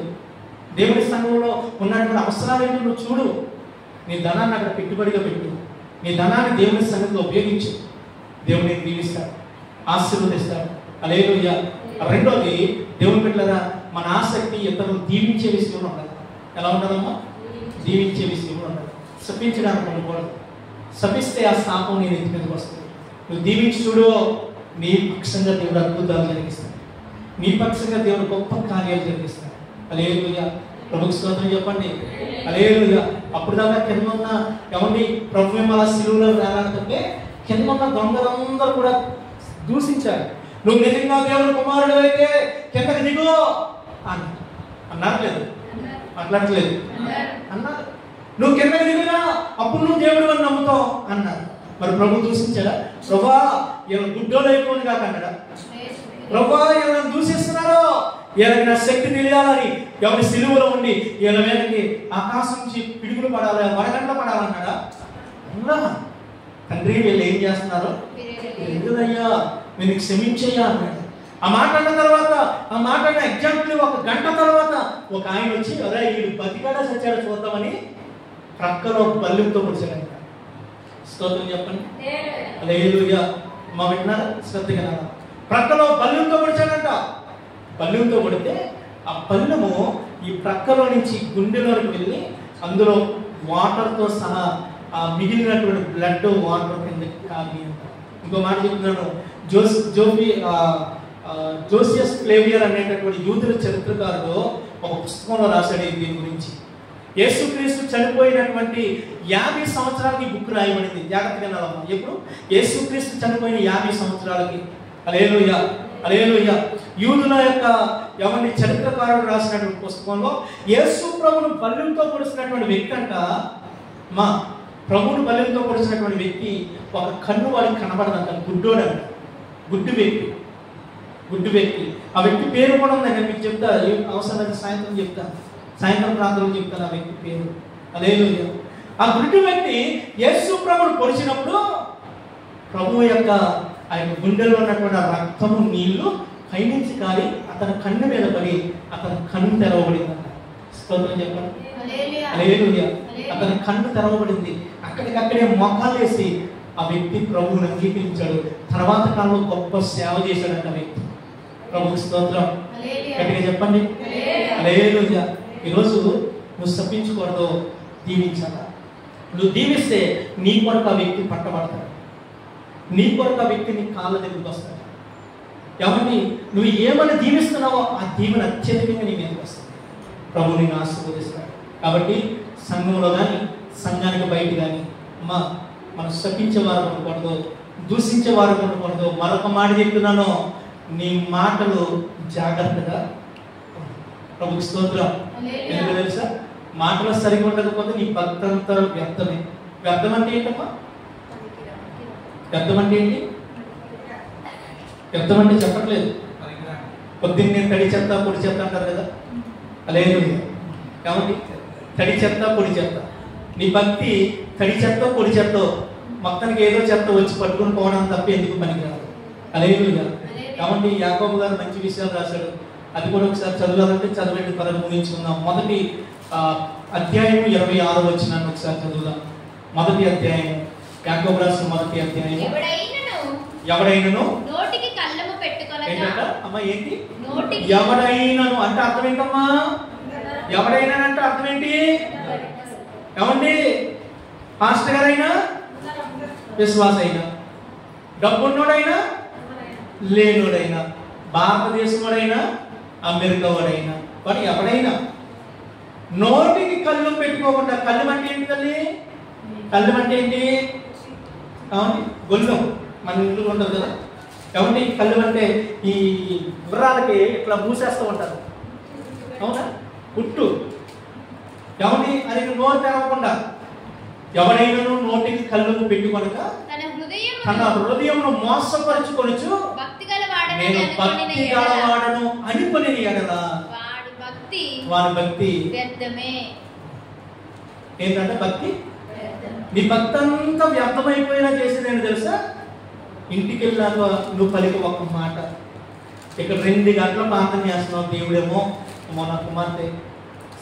దేవుని సంఘంలో ఉన్నటువంటి అవసరాలు ఏంటో నువ్వు చూడు. నీ ధనాన్ని అక్కడ పెట్టుబడిగా పెట్టు. నీ ధనాన్ని దేవుని సంఘంలో ఉపయోగించు. దేవుని దీవిస్తాడు, ఆశీర్వదిస్తాడు. హల్లెలూయా. రెండోది, దేవుని బిడ్డలారా, మన ఆసక్తి ఇతరులను దీవించే విషయంలో ఉండాలి. ఎలా ఉండాలమ్మా? దీవించే విషయంలో ఉండాలి. శపించడానికి ఉండకూడదు. శపిస్తే ఆ శాపం నీ నెత్తి మీదకి వస్తుంది. నువ్వు దీవించి చూడు, నీ పక్షంగా దేవుడు అద్భుతాలు జరిగిస్తాడు. నీ పక్షంగా దేవుడు గొప్ప కార్యాలు జరిగిస్తాడు. హల్లెలూయా. ప్రభువుకి స్తోత్రం చెప్పండి. హల్లెలూయా. అప్పుడు దాకా కింద ఉన్న ఎవరిని ప్రభు మిమ్మల్ని సిలువలో వేలాడుతుంటే కింద ఉన్న దొంగలందరూ కూడా దూషించారు. నువ్వు నిజంగా దేవుని కుమారుడు అయితే కిందకి దిగు అన్నారు. లేదు మాట్లాడలేదు అన్నారు. నువ్వు కిందకి దిగురా, అప్పుడు నువ్వు దేవుడు అని నమ్ముతావు అన్నారు. మరి ప్రభు దూషించాడా? ప్రభా ఇలా గుడ్డోలు అయిపోయింది కాక అన్నాడా? ప్రభా ఇలా దూషిస్తున్నారు, వీళ్ళకి నా శక్తి తెలియాలని ఎవరి సిలువలో ఉండి వీళ్ళ మీదకి ఆకాశం నుంచి పిడుగులు పడాలి, వడగండ్ల పడాలన్నాడా? అన్నా. తండ్రి వీళ్ళు ఏం చేస్తున్నారు? ఎందుకయ్యా మీరు క్షమించయ్యా అన్నాడు. ఆ మాట అన్న తర్వాత, ఆ మాట అన్న ఎగ్జాంపుల్ 1 గంట తర్వాత ఒక ఆయన వచ్చి, అరే వీడు బతికాడా సచ్చాడో చూద్దామని ప్రక్కలో బల్లెంతో పొడిచాడంట. స్తోత్రం చెప్పండి. హల్లెలూయా. మా విన్నారా? శ్రద్ధగా ప్రక్కలో బల్లెంతో పొడిచాడంట. బల్లెంతో కొడితే ఆ బల్లెము ఈ ప్రక్కలో నుంచి గుండెలోకి వెళ్ళి అందులో వాటర్తో సహా ఆ మిగిలినటువంటి బ్లడ్ వాటర్ కింద కాగి. ఇంకో మాట చెప్తున్నాను, జోసియస్ ఫ్లేవియర్ అనేటటువంటి యూదుల చరిత్రకారుడు ఒక పుస్తకంలో రాశాడు దీని గురించి. యేసుక్రీస్తు చనిపోయినటువంటి 50 సంవత్సరాలకి బుక్ రాయబడింది. జాగ్రత్తగా వినాలమ్మా. ఎప్పుడు? యేసుక్రీస్తు చనిపోయిన 50 సంవత్సరాలకి. హల్లెలూయా. హల్లెలూయా. యూదుల యొక్క ఎవరిని చరిత్రకారుడు రాసినటువంటి పుస్తకంలో యేసు ప్రభువును బల్లెంతో పొడిచినటువంటి వ్యక్తి అంట, మా ప్రభువును బల్లెంతో పొడిచినటువంటి వ్యక్తి ఒక కన్ను వాడికి కనబడదంట. గుడ్డోడంట, గుడ్డు వ్యక్తి. ఆ వ్యక్తి పేరు కూడా ఉందండి. నేను మీకు చెప్తా, అవసరమైతే సాయంత్రం ప్రాంతంలో చెప్తాను ఆ వ్యక్తి పేరు. హల్లెలూయా. ఆ గుడ్డు వ్యక్తి యేసు ప్రభువును పొడిచినప్పుడు ప్రభువు యొక్క ఆ యొక్క గుండెలో ఉన్నటువంటి రక్తము నీళ్లు పైనుంచి కాలి అతని కన్ను మీద పడి అతని కన్ను తెరవబడిందంట. స్తోత్రం చెప్పండి. హల్లెలూయా. అతని కన్ను తెరవబడింది. అక్కడికక్కడే మోకాలు వేసి ఆ వ్యక్తి ప్రభువుని అంగీకరించాడు. తర్వాత కాలంలో గొప్ప సేవ చేశాడంట వ్యక్తి. ప్రభువుకి స్తోత్రం. గట్టిగా చెప్పండి. హల్లెలూయా. ఈరోజు నువ్వు శపించకూడదు, దీవించాలా. నువ్వు దీవిస్తే నీ కొరకు ఆ వ్యక్తి పట్టబడతాడు, నీ కొరకు ఆ వ్యక్తి నీ కాళ్ళ దగ్గరికి వస్తాడు. ఎవరిని నువ్వు ఏమని దీవిస్తున్నావో ఆ దీవెన అత్యధికంగా నీ మీదకి వస్తుంది. ప్రభు నిన్ను ఆశీర్వదిస్తాడు. కాబట్టి సంఘంలో కానీ సంఘానికి బయట కానీ మనం శపించే వారు ఉండకూడదు, దూషించే వారు ఉండకూడదు. మరొక మాట చెప్తున్నాను, నీ మాటలు జాగ్రత్తగా. ప్రభుకి స్తోత్రం. ఎందుకు తెలుసా? మాటలు సరిగా ఉండకపోతే నీ భక్తంతా వ్యర్థమే. వ్యర్థం అంటే ఏంటమ్మా? వ్యర్థం అంటే ఏంటి? వ్యర్థం అంటే చెప్పట్లేదు. పొద్దున్నే తడి చెత్త పొడి చెత్త అంటారు కదా, లేదు. కాబట్టి తడి చెత్త పొడి చెత్త. నీ భక్తి తడి చెత్త పొడి చెత్త, మొత్తానికి ఏదో చెత్త వచ్చి పట్టుకుని పోవడం తప్ప ఎందుకు పనికిరాదు. అలేలుగా. కాబట్టి యాకోబు గారు మంచి విషయాలు రాశాడు, అది కూడా ఒకసారి చదవాలంటే చదవండి. పదవి ముగించుకుందాం. మొదటి అధ్యాయం 26 వచనాన్ని ఒకసారి చదువుదాం. మొదటి అధ్యాయం, యాకోబు రాసిన మొదటి అధ్యాయం. ఎవడైనను నోటికి కళ్ళము పెట్టుకొనక. ఏంటంట అమ్మా? ఏంటి నోటికి? ఎవడైనను అంటే అర్థం ఏంటమ్మా? ఎవడైనా అంటే అర్థం ఏంటి? ఏమండి? పాస్టర్ గారైనా, విశ్వాస అయినా, డబ్బున్నోడైనా, లేనోడైనా, భారతదేశం వాడైనా, అమెరికా వాడైనా, వాడు ఎవడైనా నోటికి కళ్ళు పెట్టుకోకుండా. కళ్ళు అంటే ఏంటి తల్లి? కళ్ళు అంటే ఏంటి? అవును, గొల్లం మన ఇంట్లో ఉండదు కదా. కాబట్టి కళ్ళు అంటే ఈ గుర్రాలకి ఇట్లా మూసేస్తూ ఉంటారు, అవునా? పుట్టు. ఎవరి అది నోరు తెరవకుండా. ఎవడైనా నోటికి కళ్ళు పెట్టుకొనక తన హృదయమును మోసపరుచుకొనుచు నేను భక్తి గలవాడను అనుకుని ఎడల వారి భక్తి ఏంటంటే భక్తి. నీ భక్తి అంతా వ్యర్థమైపోయేలా చేసేదేంటి తెలుసా? ఇంటికి వెళ్ళాక నువ్వు పలికి ఒక్క మాట. ఇక్కడ 2 గంటల ప్రార్థన చేస్తున్నావు, దేవుడేమో నా కుమార్తె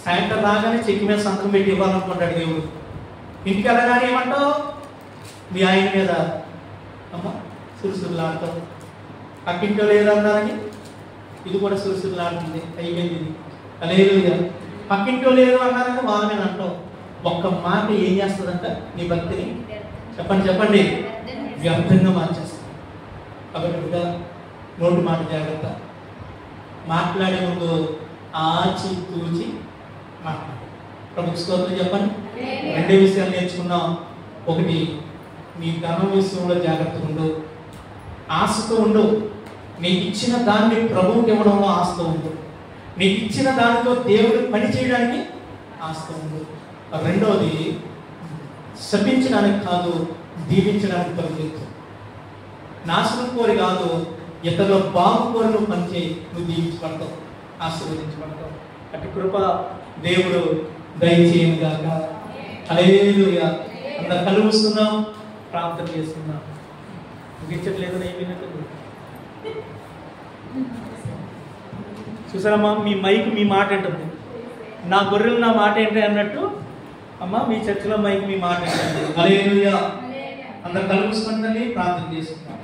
సాయంత్రం రాగానే చెక్కి మీద సంతకం పెట్టి ఇవ్వాలనుకుంటాడు దేవుడు. ఇంటికి వెళ్ళగానే ఏమంటావు? మీ ఆయన మీద అమ్మ సురుసురులాడతావు. పక్కింటో లేదన్నారని ఇది కూడా సురుసురులాడుతుంది. అయిపోయింది ఇది. హల్లెలూయా. పక్కింటో లేదు అన్నారని వాళ్ళ మీద అంటావు. ఒక్క మాట ఏం చేస్తుందంట? నీ భక్తిని చెప్పండి వ్యర్థంగా మార్చేస్తుంది. కాబట్టి బిడ్డ, నోటి మాట జాగ్రత్త. మాట్లాడే ముందు ఆచి తూచి మాట్లాడు. ప్రభుత్వ స్తోత్రం చెప్పండి. 2 విషయాలు నేర్చుకున్నాం. ఒకటి, నీ ధనం విషయంలో జాగ్రత్తగా ఉండు, ఆశతో ఉండు. నీకు ఇచ్చిన దాన్ని ప్రభువుకి ఇవ్వడంలో ఆశతో ఉండు. నీకు ఇచ్చిన దానితో దేవుడు పని చేయడానికి ఆశతో ఉండు. రెండవది, శపించడానికి కాదు, దీవించడానికి పరిగెత్తు. నాశనం కోరి కాదు, ఇతరుల బాగు కోరి నువ్వు పనిచేయి. నువ్వు దీవించబడతావు, ఆశీర్వదించబడతావు. అటు కృప దేవుడు దయచేయను గాక. హల్లెలూయా. అందరు కళ్ళు మూసుకుందాం, ప్రార్థన చేసుకుందాం. ముగించట్లేదు ఏమైనా చూసారమ్మా? మీ మైక్ మీ మాట ఏంటుంది, నా గొర్రెలు నా మాట ఏంటి అన్నట్టు అమ్మా మీ చర్చిలో మైక్ మీ మాట ఏంటండి. హల్లెలూయా. అందరు కళ్ళు మూసుకుంటే ప్రార్థన చేసుకుందాం.